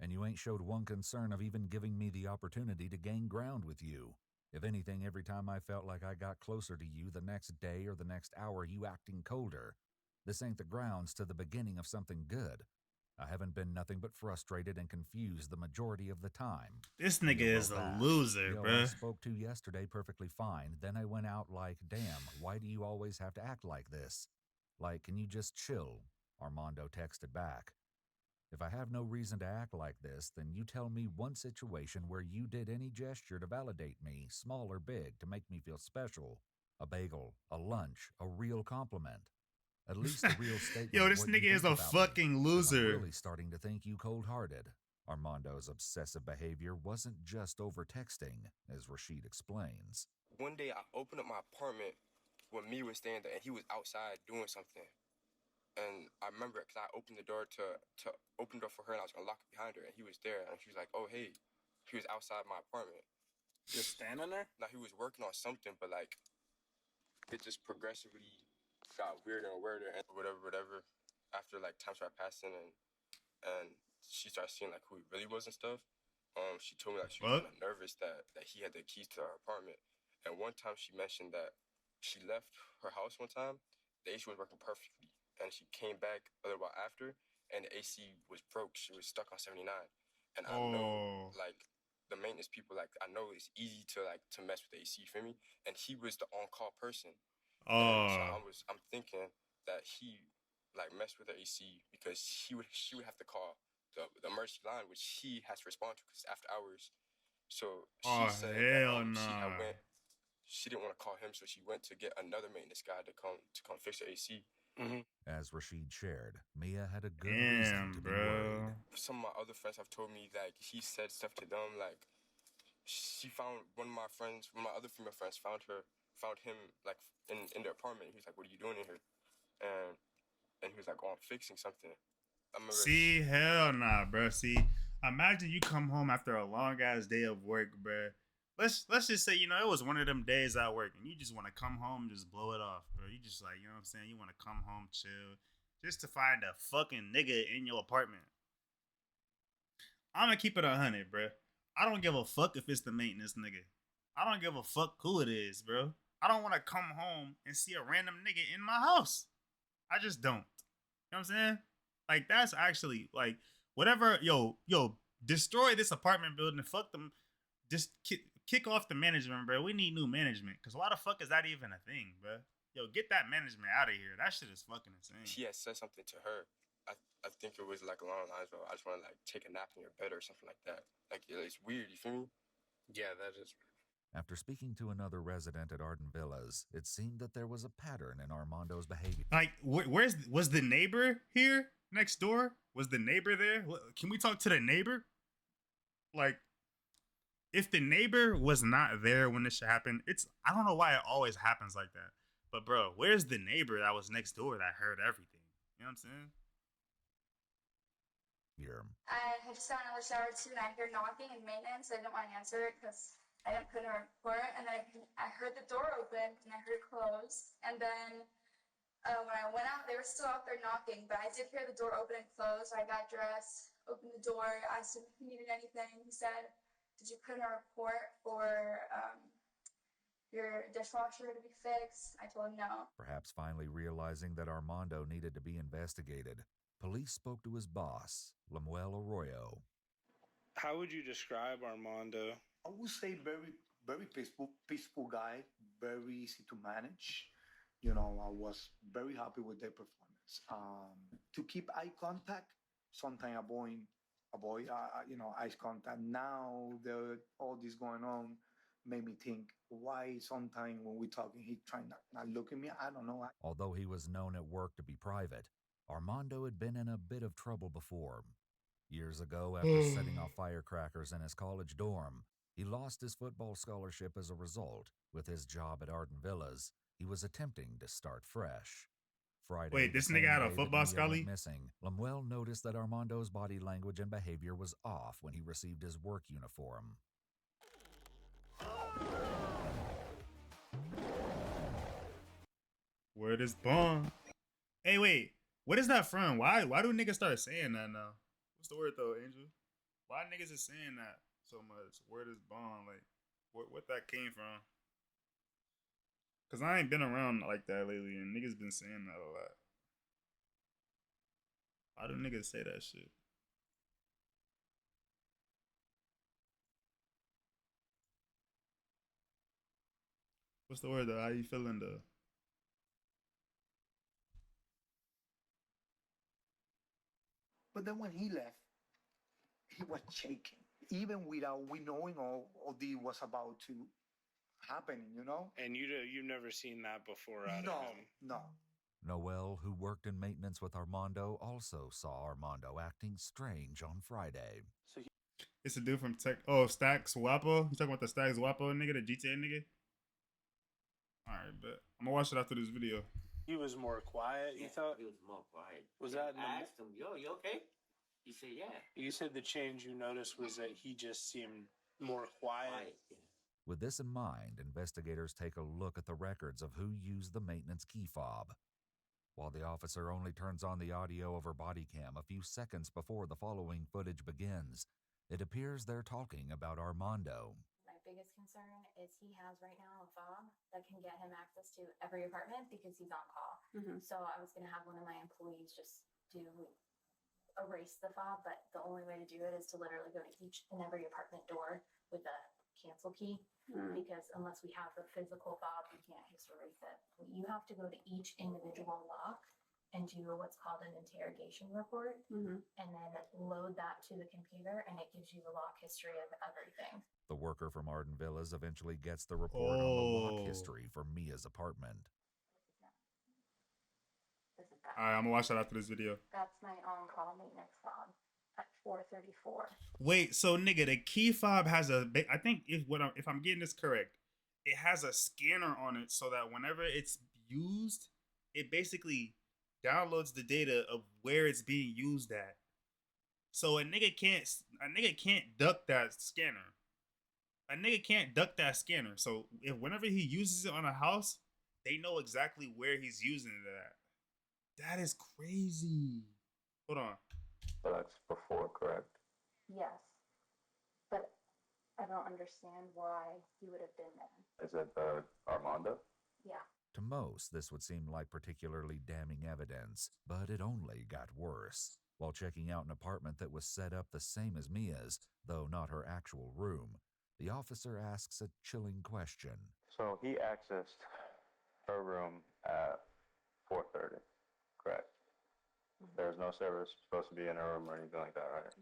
And you ain't showed one concern of even giving me the opportunity to gain ground with you. If anything, every time I felt like I got closer to you the next day or the next hour, you acting colder. This ain't the grounds to the beginning of something good. I haven't been nothing but frustrated and confused the majority of the time. This nigga is a loser, Yo, bruh. I spoke to yesterday perfectly fine. Then I went out like, damn, why do you always have to act like this? Like, can you just chill? Armando texted back. If I have no reason to act like this, then you tell me one situation where you did any gesture to validate me, small or big, to make me feel special. A bagel, a lunch, a real compliment. At least a real statement. Yo, of this what nigga you is think a about me, fucking 'cause loser. I'm really starting to think you cold-hearted. Armando's obsessive behavior wasn't just over texting, as Rashid explains. One day I opened up my apartment when me was staying there, and he was outside doing something. And I remember because I opened the door to open the door for her, and I was gonna lock it behind her, and he was there, and she was like, "Oh hey," he was outside my apartment. Just standing there? Now he was working on something, but like it just progressively got weirder and weirder, and whatever. After like time started passing, and she started seeing like who he really was and stuff. She told me like she was kind of nervous that he had the keys to her apartment, and one time she mentioned that she left her house one time, the AC was working perfectly, and she came back a little while after, and the AC was broke. She was stuck on 79, and I know like the maintenance people, like I know it's easy to mess with the AC, you feel me? And he was the on-call person. And so I'm thinking that he like messed with the AC because she would have to call the emergency line, which he has to respond to because it's after hours. So she said that she didn't want to call him, so she went to get another maintenance guy to come fix the AC. As Rashid shared, Mia had a good reason to be worried. Some of my other friends have told me like he said stuff to them like she found one of my other female friends found him like in the apartment. He was like, "What are you doing in here?" And he was like, "Oh, I'm fixing something." See, hell nah, bro. See, imagine you come home after a long ass day of work, bro. Let's just say, it was one of them days at work, and you just want to come home and just blow it off, bro. You just like, you know what I'm saying? You want to come home, chill, just to find a fucking nigga in your apartment. I'm gonna keep it 100, bro. I don't give a fuck if it's the maintenance nigga. I don't give a fuck who it is, bro. I don't want to come home and see a random nigga in my house. I just don't. You know what I'm saying? Like, that's actually, like, whatever, yo, destroy this apartment building, fuck them, just kick off the management, bro. We need new management, because why the fuck is that even a thing, bro? Yo, get that management out of here. That shit is fucking insane. She had said something to her. I think it was like along the lines of, I just want to like take a nap in your bed or something like that. Like, it's weird, you feel me? Yeah, that is weird. After speaking to another resident at Arden Villas, it seemed that there was a pattern in Armando's behavior. Like, was the neighbor here next door? Was the neighbor there? Can we talk to the neighbor? Like, if the neighbor was not there when this shit happened, I don't know why it always happens like that. But bro, where's the neighbor that was next door that heard everything? You know what I'm saying? I had just gotten out of the shower too, and I heard knocking and maintenance. I didn't want to answer it because I didn't put in a report. And then I heard the door open and I heard it close. And then when I went out, they were still out there knocking, but I did hear the door open and close. So I got dressed, opened the door, asked him if he needed anything. He said, "Did you put in a report for your dishwasher to be fixed?" I told him no. Perhaps finally realizing that Armando needed to be investigated, police spoke to his boss, Lemuel Arroyo. How would you describe Armando? I would say very, very peaceful guy, very easy to manage. I was very happy with their performance. To keep eye contact, sometimes avoid eye contact. Now all this going on made me think, why sometimes when we're talking, he trying not look at me? I don't know. Although he was known at work to be private, Armando had been in a bit of trouble before. Years ago, after setting off firecrackers in his college dorm, he lost his football scholarship as a result. With his job at Arden Villas, he was attempting to start fresh. Friday, wait, this nigga had a football scholarship? Missing, Lemuel noticed that Armando's body language and behavior was off when he received his work uniform. Word is born. Hey, wait. What is that from? Why do niggas start saying that now? What's the word though, Angel? Why niggas is saying that so much? Where this bond? Like, what that came from? Cause I ain't been around like that lately, and niggas been saying that a lot. Why do niggas say that shit? What's the word though? How you feeling though? But then when he left, he was shaking, even without we knowing all this was about to happening, you know? And you've never seen that before out No, of him? no. Noel, who worked in maintenance with Armando, also saw Armando acting strange on Friday. It's a dude from Tech. Oh, Stacks Wapo. You talking about the Stacks Wapo nigga, the GTA nigga? All right, but I'm gonna watch it after this video. He was more quiet, you thought? He was more quiet. Was that in the I asked him, yo, you okay? He said, yeah. You said the change you noticed was that he just seemed more quiet. With this in mind, investigators take a look at the records of who used the maintenance key fob. While the officer only turns on the audio of her body cam a few seconds before the following footage begins, it appears they're talking about Armando. My biggest concern is he has right now a fob that can get him access to every apartment because he's on call. So I was going to have one of my employees just erase the fob, but the only way to do it is to literally go to each and every apartment door with a cancel key, because unless we have the physical fob, we can't just erase it. You have to go to each individual lock and do what's called an interrogation report, and then load that to the computer, and it gives you the lock history of everything. The worker from Arden Villas eventually gets the report on the lock history for Mia's apartment. All right, I'm gonna watch that after this video. That's my on-call maintenance fob at 4:34. Wait, so nigga, the key fob has I think if I'm getting this correct, it has a scanner on it so that whenever it's used, it basically downloads the data of where it's being used at. So a nigga can't duck that scanner. A nigga can't duck that scanner. So if whenever he uses it on a house, they know exactly where he's using it at. That is crazy. Hold on. So that's before, correct? Yes, but I don't understand why he would have been there. Is it Armando? Yeah. To most, this would seem like particularly damning evidence, but it only got worse. While checking out an apartment that was set up the same as Mia's, though not her actual room, the officer asks a chilling question. So he accessed her room at 4:30, correct? There's no servers supposed to be in her room or anything like that, right?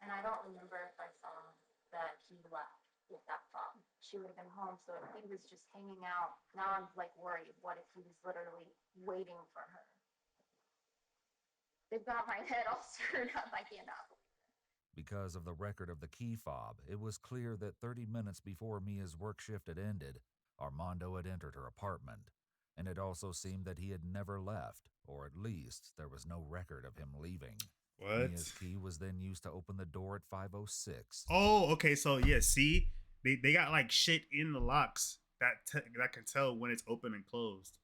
And I don't remember if I saw that he left with that fob. She would have been home, so if he was just hanging out, now I'm like worried. What if he was literally waiting for her? They've got my head all screwed up. I cannot. Because of the record of the key fob, it was clear that 30 minutes before Mia's work shift had ended, Armando had entered her apartment. And it also seemed that he had never left, or at least there was no record of him leaving. What? Mia's key was then used to open the door at 5:06. Oh, okay. So yeah, see, they got like shit in the locks that can tell when it's open and closed.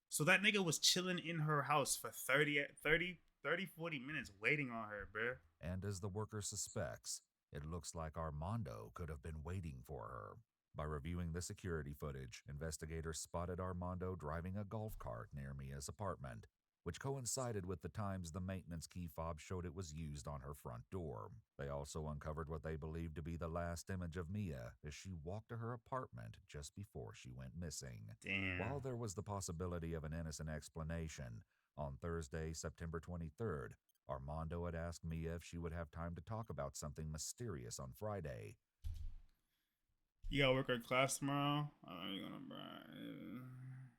So that nigga was chilling in her house for 40 minutes waiting on her, bruh. And as the worker suspects, it looks like Armando could have been waiting for her. By reviewing the security footage, investigators spotted Armando driving a golf cart near Mia's apartment, which coincided with the times the maintenance key fob showed it was used on her front door. They also uncovered what they believed to be the last image of Mia as she walked to her apartment just before she went missing. Damn. While there was the possibility of an innocent explanation, on Thursday, September 23rd, Armando had asked Mia if she would have time to talk about something mysterious on Friday. You gotta work her class tomorrow? Oh, you're gonna burn.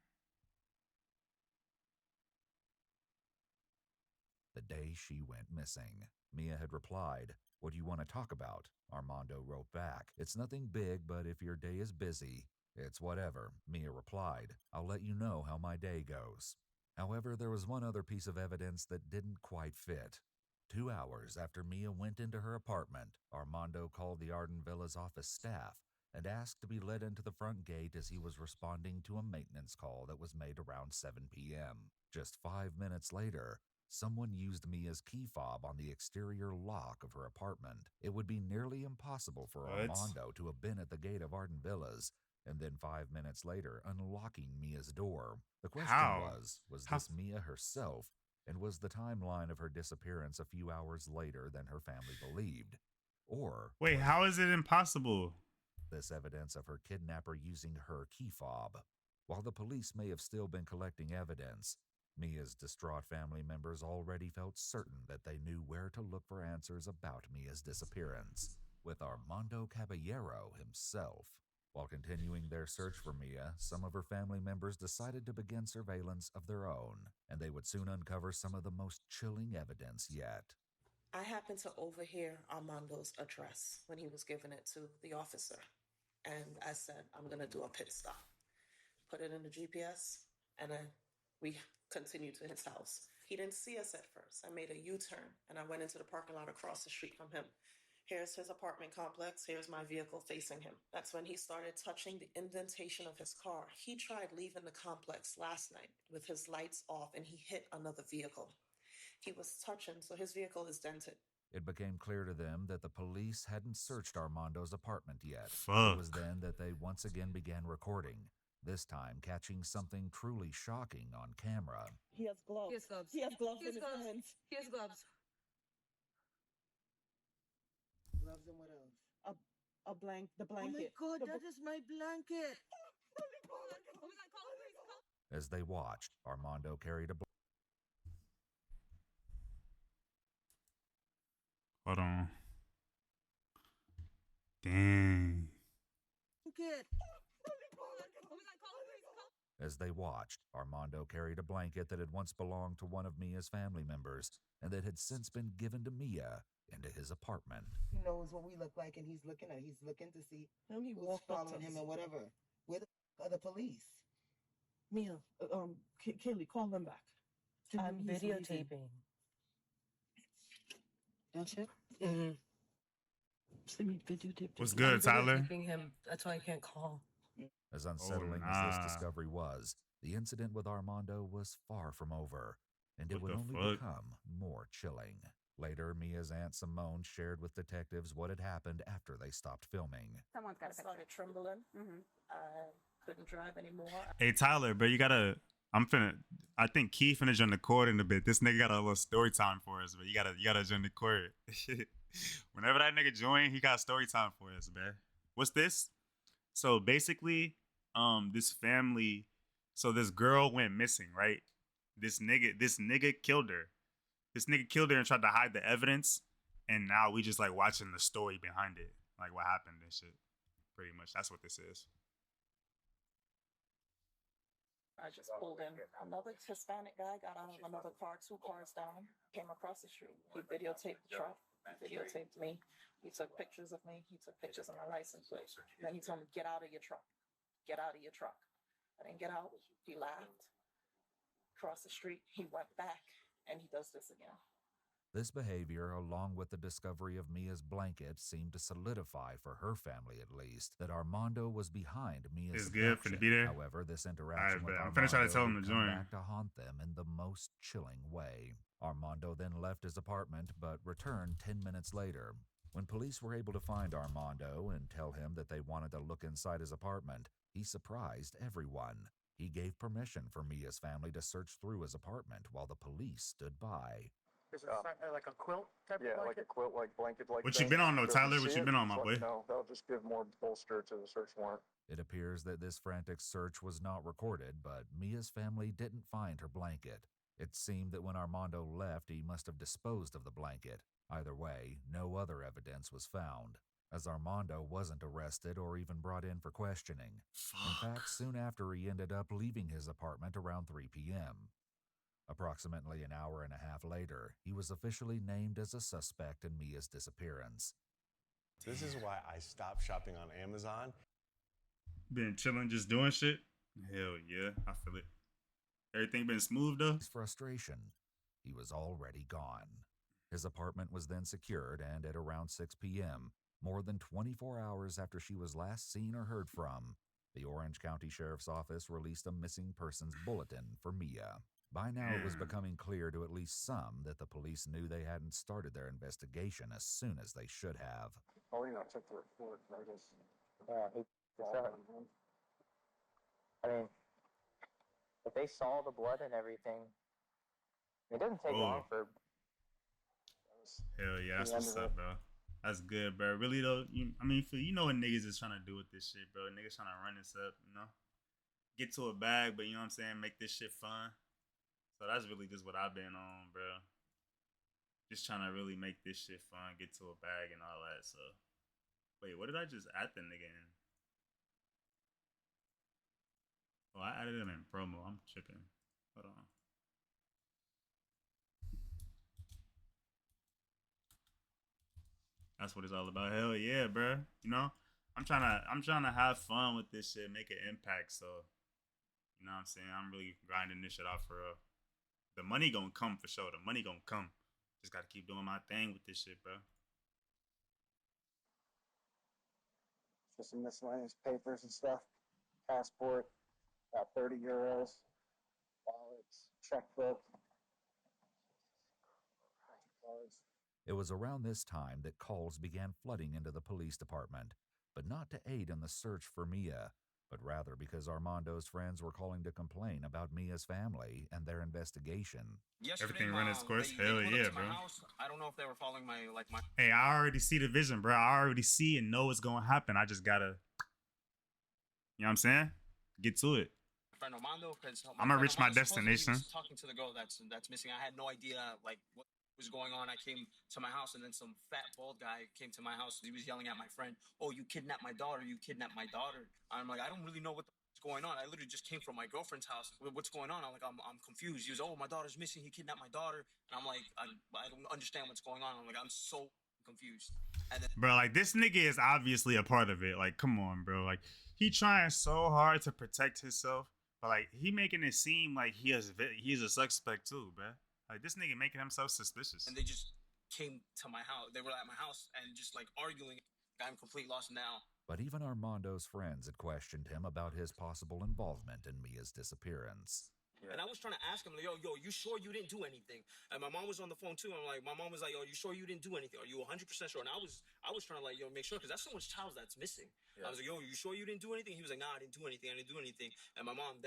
The day she went missing. Mia had replied, "What do you want to talk about?" Armando wrote back, "It's nothing big, but if your day is busy, it's whatever." Mia replied, "I'll let you know how my day goes." However, there was one other piece of evidence that didn't quite fit. 2 hours after Mia went into her apartment, Armando called the Arden Villas office staff and asked to be led into the front gate as he was responding to a maintenance call that was made around 7 p.m. Just 5 minutes later, someone used Mia's key fob on the exterior lock of her apartment. It would be nearly impossible for Armando to have been at the gate of Arden Villas and then 5 minutes later unlocking Mia's door. The question was this Mia herself, and was the timeline of her disappearance a few hours later than her family believed? Or wait, how is it impossible? This evidence of her kidnapper using her key fob. While the police may have still been collecting evidence, Mia's distraught family members already felt certain that they knew where to look for answers about Mia's disappearance, with Armando Caballero himself. While continuing their search for Mia, some of her family members decided to begin surveillance of their own, and they would soon uncover some of the most chilling evidence yet. I happened to overhear Armando's address when he was giving it to the officer. And I said, I'm going to do a pit stop. Put it in the GPS, and then we continued to his house. He didn't see us at first. I made a U-turn, and I went into the parking lot across the street from him. Here's his apartment complex. Here's my vehicle facing him. That's when he started touching the indentation of his car. He tried leaving the complex last night with his lights off, and he hit another vehicle. He was touching, so his vehicle is dented. It became clear to them that the police hadn't searched Armando's apartment yet. Fuck. It was then that they once again began recording, this time catching something truly shocking on camera. He has gloves. He has gloves. He has gloves He has in gloves. his hands. He has gloves. Gloves and what else? The blanket. Oh my God, that is my blanket. As they watched, Armando carried a Hold on. Dang. Blanket. As they watched, Armando carried a blanket that had once belonged to one of Mia's family members and that had since been given to Mia into his apartment. He knows what we look like, and he's looking to see who's following him and whatever. Where the are the police? Mia, Kaylee, call them back. I'm videotaping. Don't you? Mm-hmm. What's good, Tyler? Videotaping him. That's why I can't call. As unsettling as this discovery was, the incident with Armando was far from over, and it would only become more chilling. Later, Mia's Aunt Simone shared with detectives what had happened after they stopped filming. Someone's got a picture. I started trembling. I couldn't drive anymore. Hey, Tyler, bro, I think Keith finna join the court in a bit. This nigga got a little story time for us, but you gotta join the court. Whenever that nigga join, he got story time for us, man. What's this? So basically, this family, so this girl went missing, right? This nigga killed her. This nigga killed her and tried to hide the evidence, and now we just like watching the story behind it, like what happened and shit. Pretty much, that's what this is. I just pulled in. Another Hispanic guy got out of another car, 2 cars down, came across the street. He videotaped the truck, videotaped me. He took pictures of me. He took pictures of my license plate. Then he told me, get out of your truck. Get out of your truck. I didn't get out. He laughed. Across the street, he went back, and he does this again. This behavior, along with the discovery of Mia's blanket, seemed to solidify, for her family at least, that Armando was behind Mia's abduction. Finna be there. However, this interaction with I'm finna try to tell him to join. back to haunt them in the most chilling way. Armando then left his apartment, but returned 10 minutes later. When police were able to find Armando and tell him that they wanted to look inside his apartment, he surprised everyone. He gave permission for Mia's family to search through his apartment while the police stood by. Is it like a quilt type of blanket? Yeah, like a quilt, like blanket, like What that. you been on though, So if Tyler? What see you been on, my just boy? let me know. That'll just give more bolster to the search warrant. It appears that this frantic search was not recorded, but Mia's family didn't find her blanket. It seemed that when Armando left, he must have disposed of the blanket. Either way, no other evidence was found, as Armando wasn't arrested or even brought in for questioning. In fact, soon after, he ended up leaving his apartment around 3 p.m. Approximately an hour and a half later, he was officially named as a suspect in Mia's disappearance. This is why I stopped shopping on Amazon. Been chilling, just doing shit? Hell yeah, I feel it. Everything been smooth though? His frustration, he was already gone. His apartment was then secured, and at around 6 p.m., more than 24 hours after she was last seen or heard from, the Orange County Sheriff's Office released a missing persons bulletin for Mia. By now, it was becoming clear to at least some that the police knew they hadn't started their investigation as soon as they should have. Oh, you know, check the report. I guess. I mean, if they saw the blood and everything, it doesn't take long for. Hell yeah, that's what's up, bro. That's good, bro. Really though, I mean, you know what niggas is trying to do with this shit, bro. Niggas trying to run this up, you know, get to a bag, but you know what I'm saying, make this shit fun. So that's really just what I've been on, bro. Just trying to really make this shit fun, get to a bag and all that. So, wait, what did I just add the nigga in? Oh, I added him in promo. I'm tripping. Hold on. That's what it's all about. Hell yeah, bro. You know, I'm trying to have fun with this shit, make an impact. So, you know what I'm saying? I'm really grinding this shit out for real. The money gonna come for sure. The money gonna come. Just gotta keep doing my thing with this shit, bro. Just some miscellaneous papers and stuff. Passport, about 30 euros. Wallets, checkbook. Cards. It was around this time that calls began flooding into the police department, but not to aid in the search for Mia, but rather because Armando's friends were calling to complain about Mia's family and their investigation. Everything run its course. Hell yeah, bro. I don't know if they were following my Hey, I already see the vision, bro. I already see and know what's gonna happen. I just gotta, you know what I'm saying? Get to it. friend Armando, because I'm gonna reach my destination. He was talking to the girl that's missing. I had no idea like what was going on. I came to my house and then some fat bald guy came to my house. He was yelling at my friend, "Oh, you kidnapped my daughter! You kidnapped my daughter!" I'm like, I don't really know what's going on. I literally just came from my girlfriend's house. What's going on? I'm like, I'm confused. He was, "Oh, my daughter's missing. He kidnapped my daughter." And I'm like, I don't understand what's going on. I'm like, I'm so confused. And then, bro, like this nigga is obviously a part of it. Like, come on, bro. Like he trying so hard to protect himself, but like he making it seem like he's a suspect too, bro. Like this nigga making himself suspicious. and they just came to my house. They were at my house and just like arguing. I'm complete lost now. But even Armando's friends had questioned him about his possible involvement in Mia's disappearance. And I was trying to ask him, like, yo, you sure you didn't do anything? And my mom was on the phone too. I'm like, my mom was like, yo, you sure you didn't do anything? Are you 100% sure? And I was trying to like, yo, make sure, because that's someone's child that's missing. Yeah. I was like, yo, you sure you didn't do anything? He was like, nah, I didn't do anything. And my mom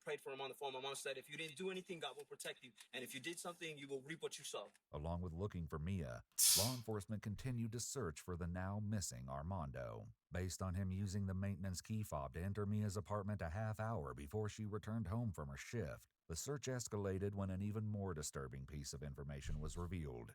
prayed for him on the phone. My mom said, if you didn't do anything, God will protect you. And if you did something, you will reap what you sow. Along with looking for Mia, law enforcement continued to search for the now missing Armando. Based on him using the maintenance key fob to enter Mia's apartment a half hour before she returned home from her shift, the search escalated when an even more disturbing piece of information was revealed.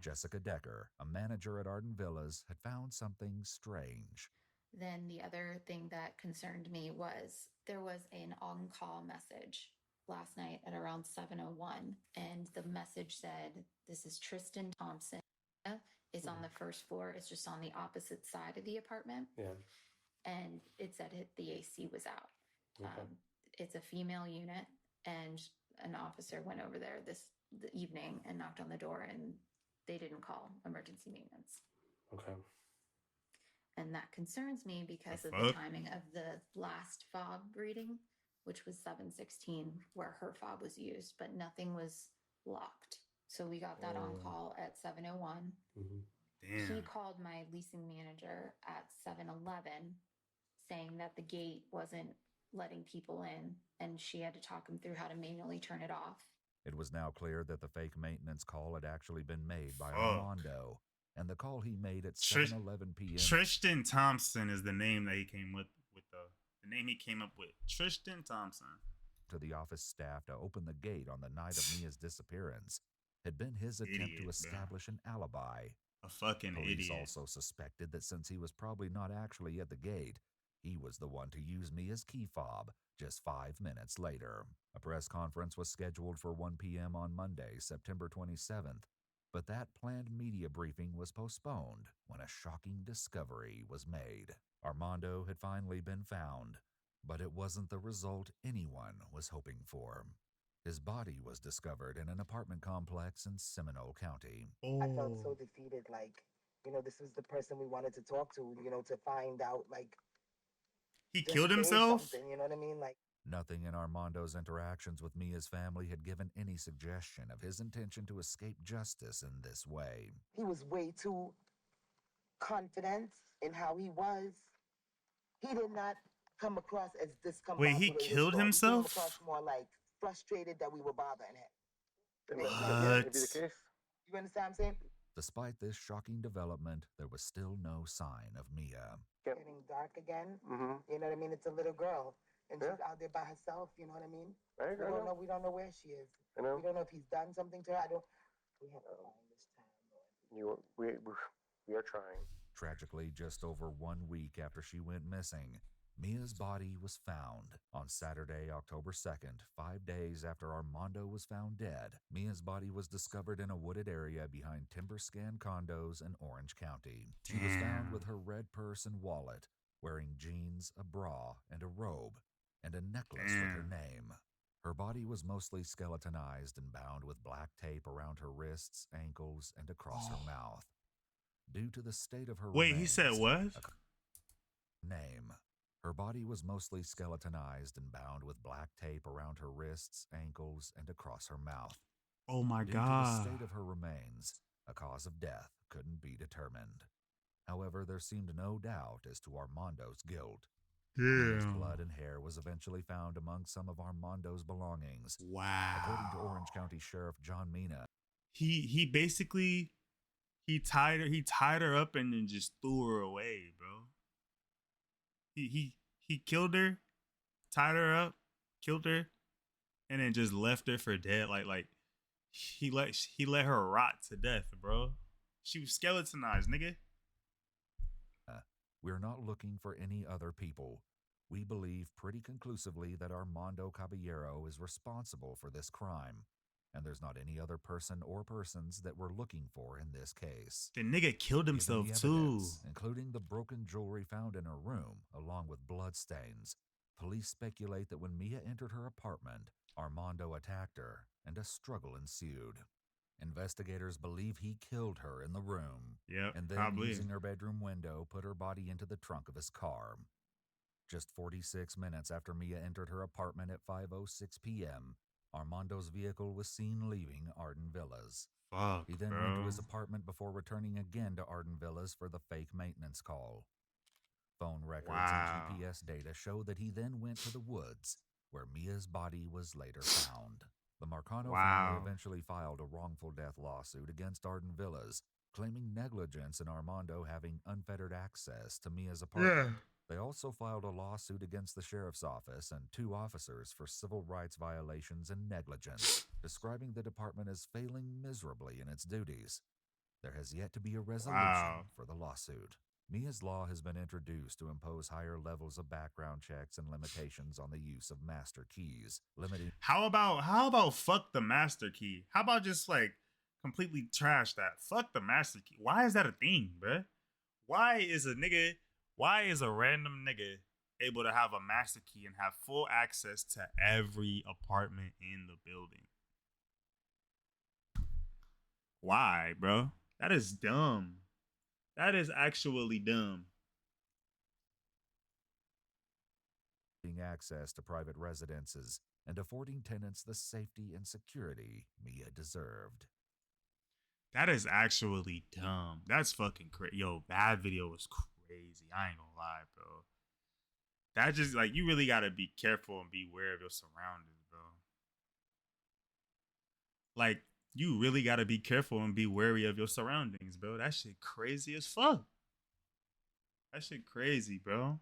Jessica Decker, a manager at Arden Villas, had found something strange. Then the other thing that concerned me was there was an on-call message last night at around 7:01, and the message said, "This is Tristan Thompson. Is on the first floor. It's just on the opposite side of the apartment." Yeah. And it said the AC was out. Okay. It's a female unit, and an officer went over there the evening and knocked on the door, and they didn't call emergency maintenance. Okay. And that concerns me because of the timing of the last fob reading, which was 7:16, where her fob was used, but nothing was locked. So we got that on call at 7:01. Damn. He called my leasing manager at 7:11 saying that the gate wasn't letting people in, and she had to talk him through how to manually turn it off. It was now clear that the fake maintenance call had actually been made by Armando, and the call he made at 7:11 p.m. Tristan Thompson is the name that he came with the name he came up with. Tristan Thompson. To the office staff to open the gate on the night of Mia's disappearance had been his attempt to establish an alibi. A fucking Police idiot. also suspected that since he was probably not actually at the gate, he was the one to use Mia's key fob just 5 minutes later. A press conference was scheduled for 1 p.m. on Monday, September 27th, but that planned media briefing was postponed when a shocking discovery was made. Armando had finally been found, but it wasn't the result anyone was hoping for. His body was discovered in an apartment complex in Seminole County. I felt so defeated, like, this was the person we wanted to talk to, to find out, like, he killed himself? You know what I mean? Like, Nothing in Armando's interactions with Mia's family had given any suggestion of his intention to escape justice in this way. He was way too confident in how he was. He did not come across as discombobulated. Wait, he killed He came himself? across more like frustrated that we were bothering him. What? You understand what I'm saying? Despite this shocking development, there was still no sign of Mia. Getting dark again. You know what I mean? It's a little girl, and she's out there by herself. You know what I mean? We don't know where she is. We don't know if he's done something to her. We have to find this time. We are trying. Tragically, just over 1 week after she went missing, Mia's body was found. On Saturday, October 2nd, 5 days after Armando was found dead, Mia's body was discovered in a wooded area behind Timberscan condos in Orange County. She was found with her red purse and wallet, wearing jeans, a bra, and a robe, and a necklace with her name. Her body was mostly skeletonized and bound with black tape around her wrists, ankles, and across her mouth. Due to the state of her Wait, remains, he said what? Name. Her body was mostly skeletonized and bound with black tape around her wrists, ankles, and across her mouth. Oh my Due God. to the state of her remains, a cause of death couldn't be determined. However, there seemed no doubt as to Armando's guilt. Mia's Damn. blood and hair was eventually found among some of Armando's belongings. Wow. According to Orange County Sheriff John Mina, He basically he tied her up and then just threw her away, bro. He killed her, tied her up, killed her, and then just left her for dead. Like he let her rot to death, bro. She was skeletonized, nigga. we're not looking for any other people. We believe pretty conclusively that Armando Caballero is responsible for this crime, and there's not any other person or persons that we're looking for in this case. The nigga killed Given himself the too. evidence, including the broken jewelry found in her room, along with bloodstains, police speculate that when Mia entered her apartment, Armando attacked her, and a struggle ensued. Investigators believe he killed her in the room, Yep, and then probably. using her bedroom window, put her body into the trunk of his car. Just 46 minutes after Mia entered her apartment at 5:06 p.m., Armando's vehicle was seen leaving Arden Villas. Fuck, He then bro. went to his apartment before returning again to Arden Villas for the fake maintenance call. Phone records Wow. and GPS data show that he then went to the woods, where Mia's body was later found. The Marcano Wow. family eventually filed a wrongful death lawsuit against Arden Villas, claiming negligence in Armando having unfettered access to Mia's apartment. Yeah. They also filed a lawsuit against the sheriff's office and 2 officers for civil rights violations and negligence, describing the department as failing miserably in its duties. There has yet to be a resolution for the lawsuit. Mia's law has been introduced to impose higher levels of background checks and limitations on the use of master keys, limiting How about fuck the master key? How about just like completely trash that? Fuck the master key. Why is that a thing, bruh? Why is a random nigga able to have a master key and have full access to every apartment in the building? Why, bro? That is dumb. That is actually dumb. access to private residences and affording tenants the safety and security Mia deserved. That is actually dumb. That's fucking crazy. Yo, that video was crazy. I ain't gonna lie, bro. That just, like, you really gotta be careful and be aware of your surroundings, bro. Like, you really gotta be careful and be wary of your surroundings, bro. That shit crazy as fuck. That shit crazy, bro.